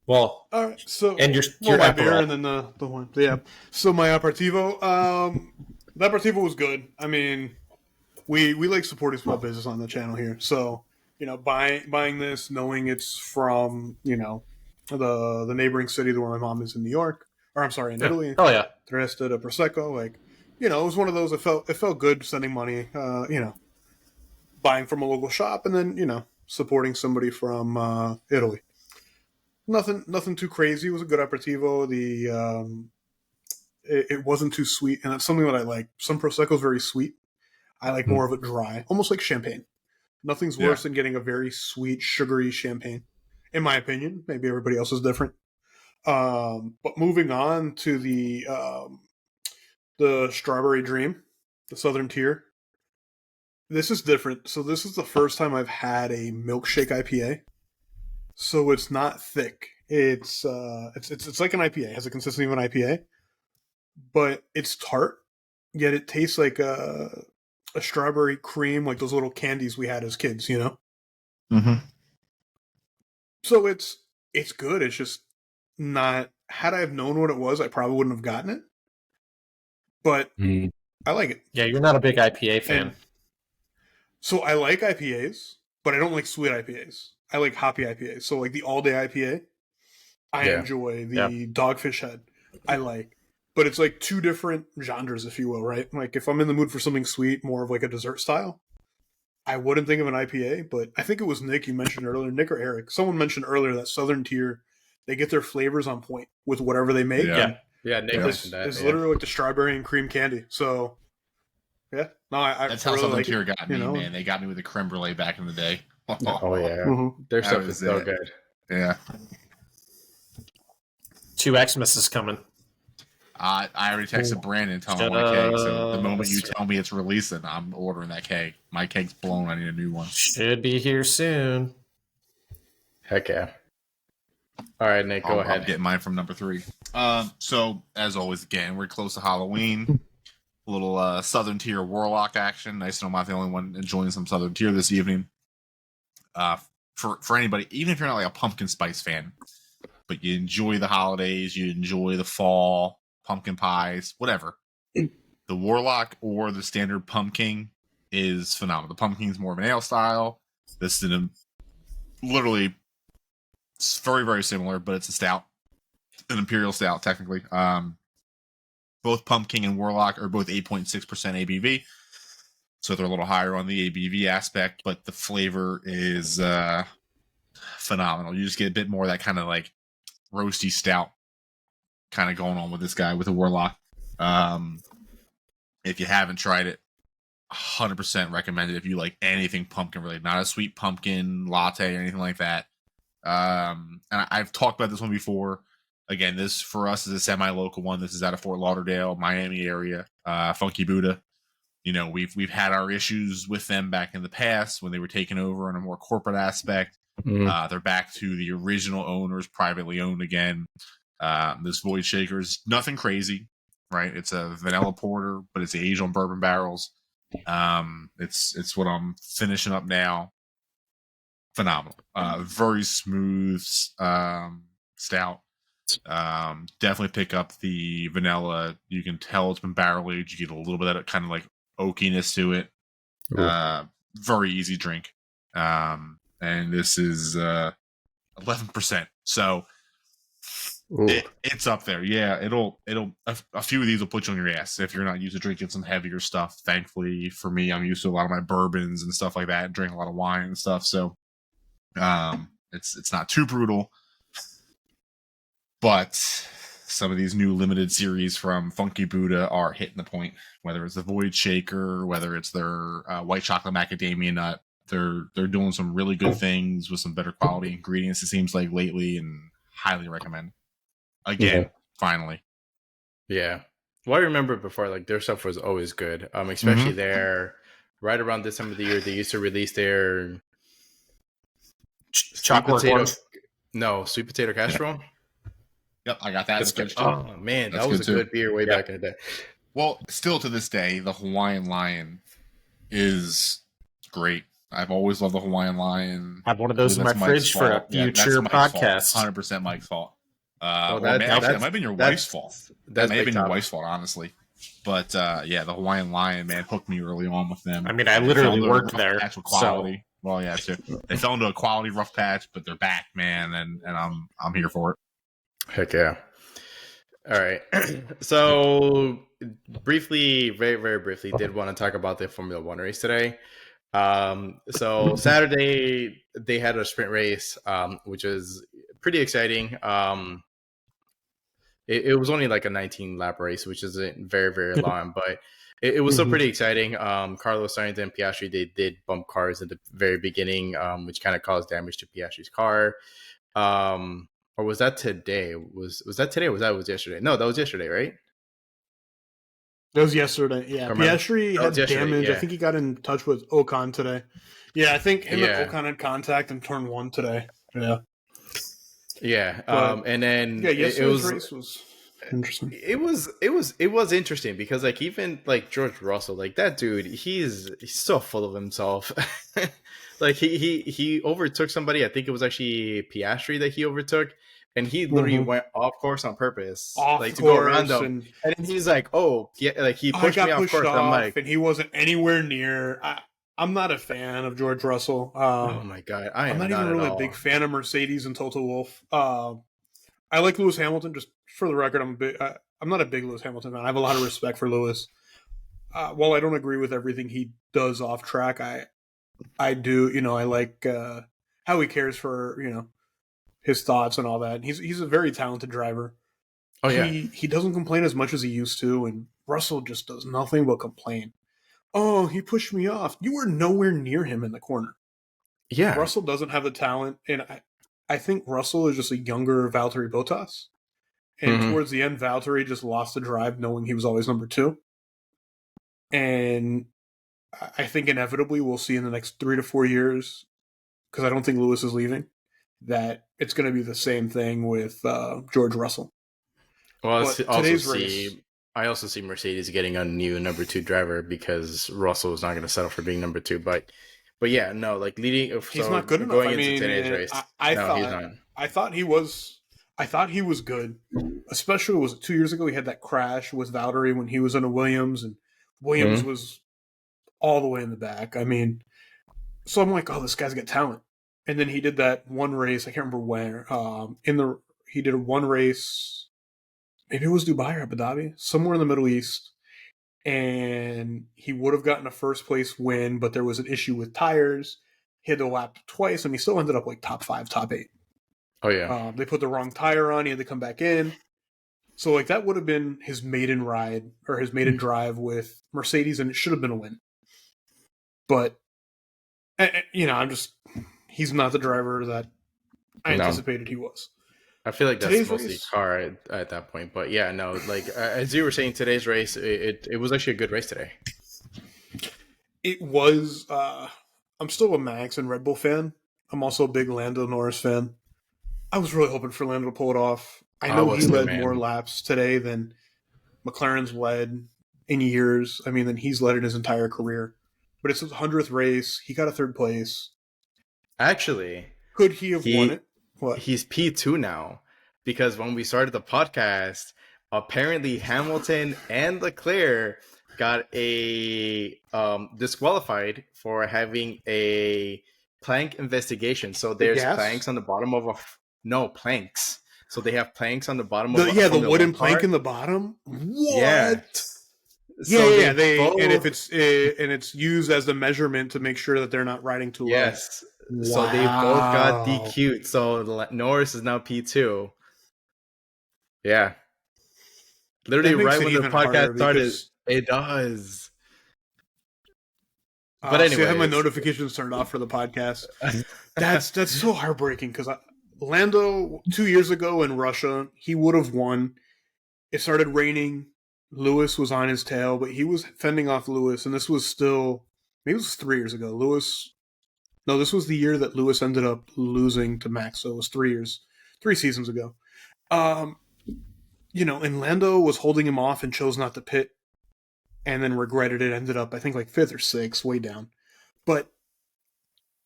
B: Well,
C: all right. So
B: and your
C: my
B: Aperol.
C: beer and then the one. Yeah. So my aperitivo. The aperitivo was good. I mean, we like supporting small business on the channel here. So buying this, knowing it's from the neighboring city where my mom is in New York, or I'm sorry, in Italy.
B: Oh yeah.
C: Trieste de Prosecco, like it was one of those. It felt good sending money. Buying from a local shop and then supporting somebody from Italy. Nothing too crazy. It was a good aperitivo. It wasn't too sweet, and that's something that I like. Some prosecco is very sweet. I like more of it dry, almost like champagne. Nothing's worse than getting a very sweet, sugary champagne, in my opinion. Maybe everybody else is different. But moving on to the Strawberry Dream, the Southern Tier. This is different. So this is the first time I've had a milkshake IPA. So it's not thick. It's like an IPA. It has a consistency of an IPA, but it's tart. Yet it tastes like a strawberry cream, like those little candies we had as kids.
D: Mm-hmm.
C: So it's good. It's just not. Had I have known what it was, I probably wouldn't have gotten it. but I like it.
B: Yeah, you're not a big IPA fan.
C: And so I like IPAs, but I don't like sweet IPAs. I like hoppy IPAs. So like the all day IPA, I enjoy. The Dogfish Head, I like. But it's like two different genres, if you will, right? Like if I'm in the mood for something sweet, more of like a dessert style, I wouldn't think of an IPA. But I think it was Nick you mentioned earlier, Nick or Eric. Someone mentioned earlier that Southern Tier, they get their flavors on point with whatever they make.
A: Yeah, Nick mentioned that.
C: It's literally like the strawberry and cream candy. So yeah, no,
D: that's how
C: really
D: Southern
C: like
D: Tier
C: it,
D: got me, man. They got me with the creme brulee back in the day.
A: Oh yeah, their
D: That
A: stuff is
D: was
A: so
D: it.
A: good.
D: Yeah.
B: 2 Xmas is coming.
D: I already texted Brandon telling him I want a keg. So the moment you tell me it's releasing, I'm ordering that keg. My keg's blown. I need a new one.
B: Should be here soon.
A: Heck yeah. All right, Nick, go ahead.
D: I'm getting mine from number 3. So as always, again, we're close to Halloween. A little Southern Tier Warlock action. Nice to know I'm not the only one enjoying some Southern Tier this evening. For anybody, even if you're not like a pumpkin spice fan, but you enjoy the holidays, you enjoy the fall, pumpkin pies, whatever. The Warlock or the standard Pumpkin is phenomenal. The Pumpkin is more of an ale style. This is literally it's very, very similar, but it's a stout, an imperial stout, technically. Both Pumpkin and Warlock are both 8.6% ABV, so they're a little higher on the ABV aspect, but the flavor is phenomenal. You just get a bit more of that kind of like roasty stout kind of going on with this guy with a Warlock. If you haven't tried it, 100% recommend it if you like anything pumpkin related, not a sweet pumpkin latte or anything like that. And I've talked about this one before. Again, this for us is a semi-local one. This is out of Fort Lauderdale, Miami area. Funky Buddha. You know, we've had our issues with them back in the past when they were taken over on a more corporate aspect. They're back to the original owners, privately owned again. This Void Shaker is nothing crazy, right? It's a vanilla porter, but it's aged on bourbon barrels. It's what I'm finishing up now. Phenomenal. Very smooth stout. Definitely pick up the vanilla. You can tell it's been barrel aged. You get a little bit of that kind of like oakiness to it. Very easy drink. And this is 11%. So it's up there. Yeah, it'll a few of these will put you on your ass if you're not used to drinking some heavier stuff. Thankfully for me, I'm used to a lot of my bourbons and stuff like that, drink a lot of wine and stuff. So it's not too brutal. But some of these new limited series from Funky Buddha are hitting the point, whether it's the Void Shaker, whether it's their white chocolate macadamia nut. They're doing some really good things with some better quality ingredients, it seems like, lately, and highly recommend. Again, finally.
A: Yeah. Well, I remember before, like, their stuff was always good, especially their, right around this time of the year, they used to release their
B: Chocolate potato.
A: No, sweet potato casserole.
D: Yep, I got that.
A: That's good. Oh, man, that was a good beer way back in the day.
D: Well, still to this day, the Hawaiian Lion is great. I've always loved the Hawaiian Lion.
B: I have one of those in my fridge for a future podcast.
D: 100% Mike's fault.
A: Well,
D: that might have been your wife's fault. That may have been your wife's fault, honestly. But yeah, the Hawaiian Lion, man, hooked me early on with them.
B: I mean, I literally worked there.
D: Quality. So. Well, yeah, too. They fell into a quality rough patch, but they're back, man, and I'm here for it.
A: Heck yeah. All right. So briefly, very, very briefly, did want to talk about the Formula One race today. So Saturday, they had a sprint race, which is pretty exciting. It was only like a 19 lap race, which isn't very, very long, but it was still pretty exciting. Carlos Sainz and Piastri, they did bump cars at the very beginning, which kind of caused damage to Piastri's car. Or was that today? Was that today or was that yesterday? No, that was yesterday, right?
C: That was yesterday. Yeah, Piastri had damage. Yeah. I think he got in touch with Ocon today. Yeah, I think him and Ocon had contact in turn 1 today. Yeah.
A: Yeah. And then
C: yesterday's race was interesting.
A: It was interesting because like even like George Russell, like that dude, he's so full of himself. Like he overtook somebody. I think it was actually Piastri that he overtook. and he literally
C: Mhm.
A: went off course on purpose,
C: Off
A: like to go around
C: course,
A: them. And then he's like, "Oh, yeah," like he
C: I
A: pushed me
C: got
A: off
C: pushed
A: course. I'm
C: off,
A: like,
C: and he wasn't anywhere near. I'm not a fan of George Russell.
A: "Oh my god, I
C: I'm
A: am
C: not
A: not
C: even
A: at
C: really a
A: all."
C: big fan of Mercedes and Toto Wolff. I like Lewis Hamilton. Just for the record, I'm not a big Lewis Hamilton fan. I have a lot of respect for Lewis. While I don't agree with everything he does off track, I do. I like how he cares for his thoughts and all that. He's a very talented driver.
A: Oh yeah,
C: He doesn't complain as much as he used to, and Russell just does nothing but complain. Oh, he pushed me off. You were nowhere near him in the corner.
A: yeah.
C: Russell doesn't have the talent, and I think Russell is just a younger Valtteri Bottas. And
A: Mhm.
C: towards the end, Valtteri just lost the drive, knowing he was always number two. And I think inevitably we'll see in the next 3 to 4 years, because I don't think Lewis is leaving, that it's going to be the same thing with George Russell.
A: Well,
C: But today's race,
A: I also see Mercedes getting a new number 2 driver because Russell is not going to settle for being number 2. But yeah, no, like leading.
C: he's
A: So
C: not good enough.
A: going
C: I
A: into
C: mean,
A: today's race,
C: I
A: no, he's
C: thought
A: not.
C: I thought he was good. Especially was it 2 years ago he had that crash with Valtteri when he was in a Williams, and Williams
A: Mhm.
C: was all the way in the back. I mean, so I'm like, oh, this guy's got talent. And then he did that one race. I can't remember where. He did one race. Maybe it was Dubai or Abu Dhabi, somewhere in the Middle East, and he would have gotten a first place win, but there was an issue with tires. He had to lap twice, and he still ended up like top 5, top 8.
A: Oh yeah,
C: They put the wrong tire on. He had to come back in. So like that would have been his maiden ride or his maiden drive with Mercedes, and it should have been a win. But he's not the driver that I
A: no.
C: anticipated he was.
A: I feel like that's
C: Today's
A: mostly
C: race,
A: car at that point. But yeah, no, like as you were saying, today's race, it was actually a good race today.
C: it was. I'm still a Max and Red Bull fan. I'm also a big Lando Norris fan. I was really hoping for Lando to pull it off. I
A: I
C: know
A: was
C: he
A: too,
C: led
A: man.
C: more laps today than McLaren's led in years. I mean, than he's led in his entire career. But it's his 100th race. He got a third place.
A: Actually,
C: Could he have won it? What?
A: he's P2 now because when we started the podcast, apparently Hamilton and Leclerc got a disqualified for having a plank investigation. So there's
C: Gas?
A: planks on the bottom of no planks. So they have planks on the bottom of
C: The wooden
A: one
C: plank
A: car.
C: in the bottom. What?
A: Yeah.
C: Yeah.
A: both-
C: And if it's used as the measurement to make sure that they're not riding too low.
A: yes. So they both got
C: Wow.
A: DQ'd. So Norris is now P2. Yeah. Literally
C: That makes
A: right
C: it
A: when the
C: even harder
A: podcast started.
C: because-
A: It does. But
C: See, I have my
A: anyways.
C: notifications turned off for the podcast. That's so heartbreaking because Lando 2 years ago in Russia, he would have won. It started raining. Lewis was on his tail, but he was fending off Lewis, and this was still maybe it was 3 years ago. This was the year that Lewis ended up losing to Max, so it was 3 seasons ago. And Lando was holding him off and chose not to pit, and then regretted it. Ended up, I think, like 5th or 6th, way down. But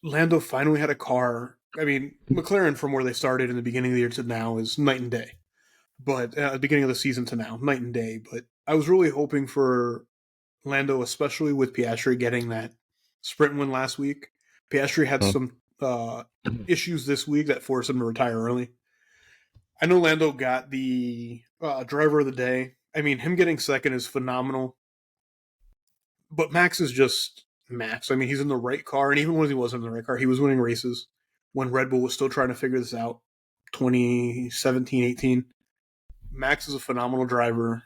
C: Lando finally had a car. I mean, McLaren, from where they started in the beginning of the year to now, is night and day. But at the beginning of the season to now, night and day. But I was really hoping for Lando, especially with Piastri getting that sprint win last week. Piastri had some issues this week that forced him to retire early. I know Lando got the driver of the day. I mean, him getting second is phenomenal. But Max is just Max. I mean, he's in the right car, and even when he wasn't in the right car, he was winning races when Red Bull was still trying to figure this out, 2017, 18. Max is a phenomenal driver.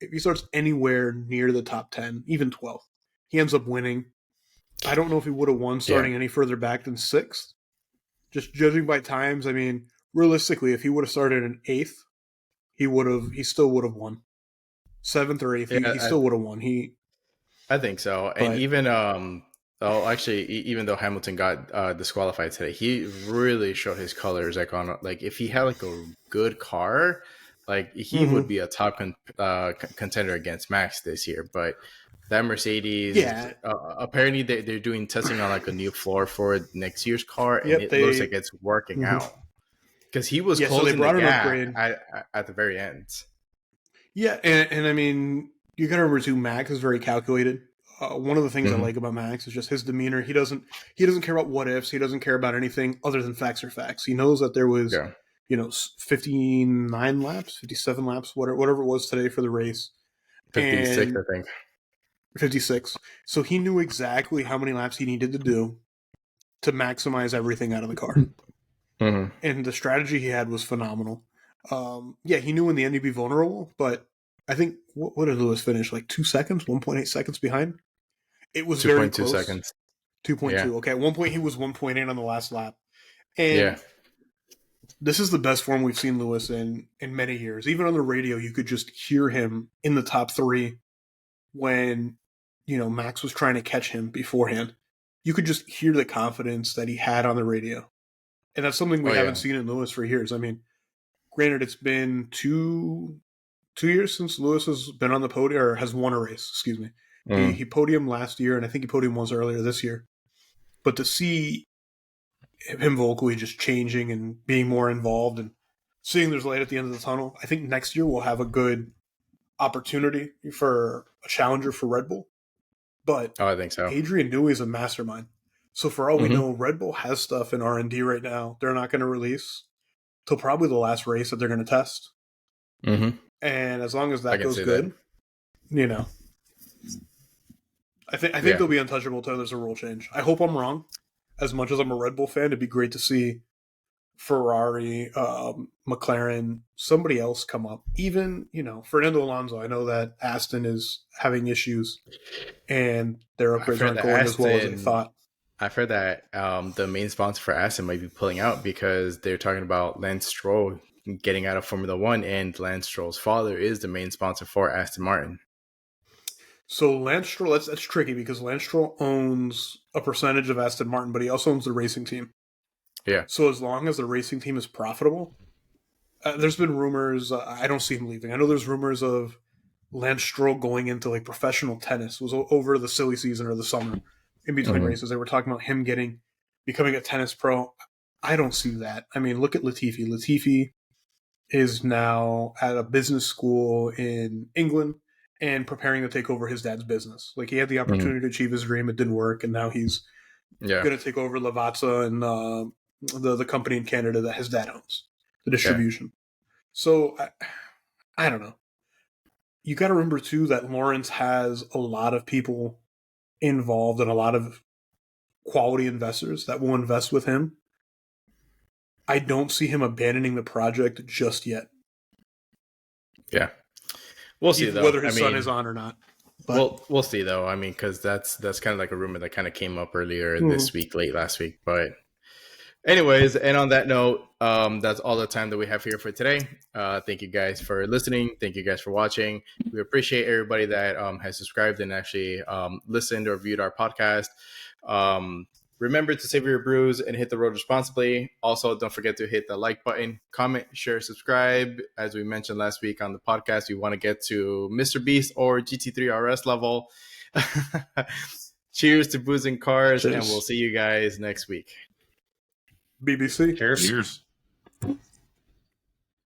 C: If he starts anywhere near the top 10, even 12, he ends up winning. I don't know if he would have won starting any further back than 6th. Just judging by times, I mean, realistically, if he would have started in 8th, he still would have won. 7th or 8th, he still would have won.
A: I think so. And even even though Hamilton got disqualified today, he really showed his colors. Like if he had like a good car, like he would be a top contender against Max this year. But that Mercedes, apparently they're doing testing on like a new floor for next year's car, and it looks like it's working out. because he was
C: Yeah, so they
A: closing
C: brought
A: the
C: an
A: gap
C: upgrade.
A: at the very end.
C: Yeah, and I mean, you got to remember too, Max is very calculated. One of the things I
A: Mhm.
C: like about Max is just his demeanor. He doesn't care about what ifs. He doesn't care about anything other than facts are facts. He knows that there was,
A: Yeah,
C: 59 laps, 57 laps, whatever it was today for the race,
A: 56,
C: and
A: I think.
C: 56. So he knew exactly how many laps he needed to do to maximize everything out of the car.
A: Hmm.
C: And the strategy he had was phenomenal. Yeah, he knew in the end he'd be vulnerable, but I think what did Lewis finish? Like 2 seconds, 1.8 seconds behind. It was very
A: 2.2
C: close.
A: seconds.
C: 2.2.
A: Yeah,
C: Okay, at one point he was 1.8 on the last lap, and
A: yeah,
C: this is the best form we've seen Lewis in many years. Even on the radio, you could just hear him in the top three when Max was trying to catch him beforehand. You could just hear the confidence that he had on the radio, and that's something we
A: oh
C: haven't
A: yeah.
C: seen in Lewis for years. I mean, granted, it's been two years since Lewis has been on the podium or has won a race. Excuse me. He
A: Mm.
C: podiumed last year, and I think he podiumed once earlier this year. But to see him vocally just changing and being more involved and seeing there's light at the end of the tunnel, I think next year we'll have a good opportunity for a challenger for Red Bull. But
A: Oh, I think so.
C: Adrian Newey is a mastermind. So for all we
A: Mhm.
C: know, Red Bull has stuff in R&D right now they're not going to release till probably the last race that they're going to test.
A: Mm-hmm.
C: And as long as
A: I
C: that
A: can
C: goes
A: see
C: good,
A: that.
C: I think
A: Yeah.
C: they'll be untouchable until there's a rule change. I hope I'm wrong. As much as I'm a Red Bull fan, it'd be great to see Ferrari, McLaren, somebody else come up. Even Fernando Alonso. I know that Aston is having issues, and their
A: I've
C: upgrades
A: heard
C: aren't
A: that
C: going as well as they thought.
A: I've heard that the main sponsor for Aston might be pulling out because they're talking about Lance Stroll getting out of Formula One, and Lance Stroll's father is the main sponsor for Aston Martin.
C: So Lance Stroll, that's tricky because Lance Stroll owns a percentage of Aston Martin, but he also owns the racing team.
A: Yeah.
C: So as long as the racing team is profitable, there's been rumors. I don't see him leaving. I know there's rumors of Lance Stroll going into like professional tennis. It was over the silly season or the summer in between races. They were talking about him becoming a tennis pro. I don't see that. I mean, look at Latifi. Latifi is now at a business school in England and preparing to take over his dad's business. Like he had the opportunity to achieve his dream, it didn't work, and now he's
A: Yeah.
C: going to take over Lavazza and the company in Canada that his dad owns, the distribution. So I don't know. You got to remember too that Lawrence has a lot of people involved and a lot of quality investors that will invest with him. I don't see him abandoning the project just yet.
A: Yeah. We'll see though.
C: Whether his son is on or not. But
A: We'll see though. I mean, because that's kind of like a rumor that kind of came up earlier this week, late last week. But anyways, and on that note, that's all the time that we have here for today. Thank you guys for listening. Thank you guys for watching. We appreciate everybody that has subscribed and actually listened or viewed our podcast. Remember to savor your brews and hit the road responsibly. Also, don't forget to hit the like button, comment, share, subscribe. As we mentioned last week on the podcast, we want to get to Mr. Beast or GT3 RS level. Cheers to booze and cars, and we'll see you guys next week.
C: BBC.
B: Cheers.
D: Cheers.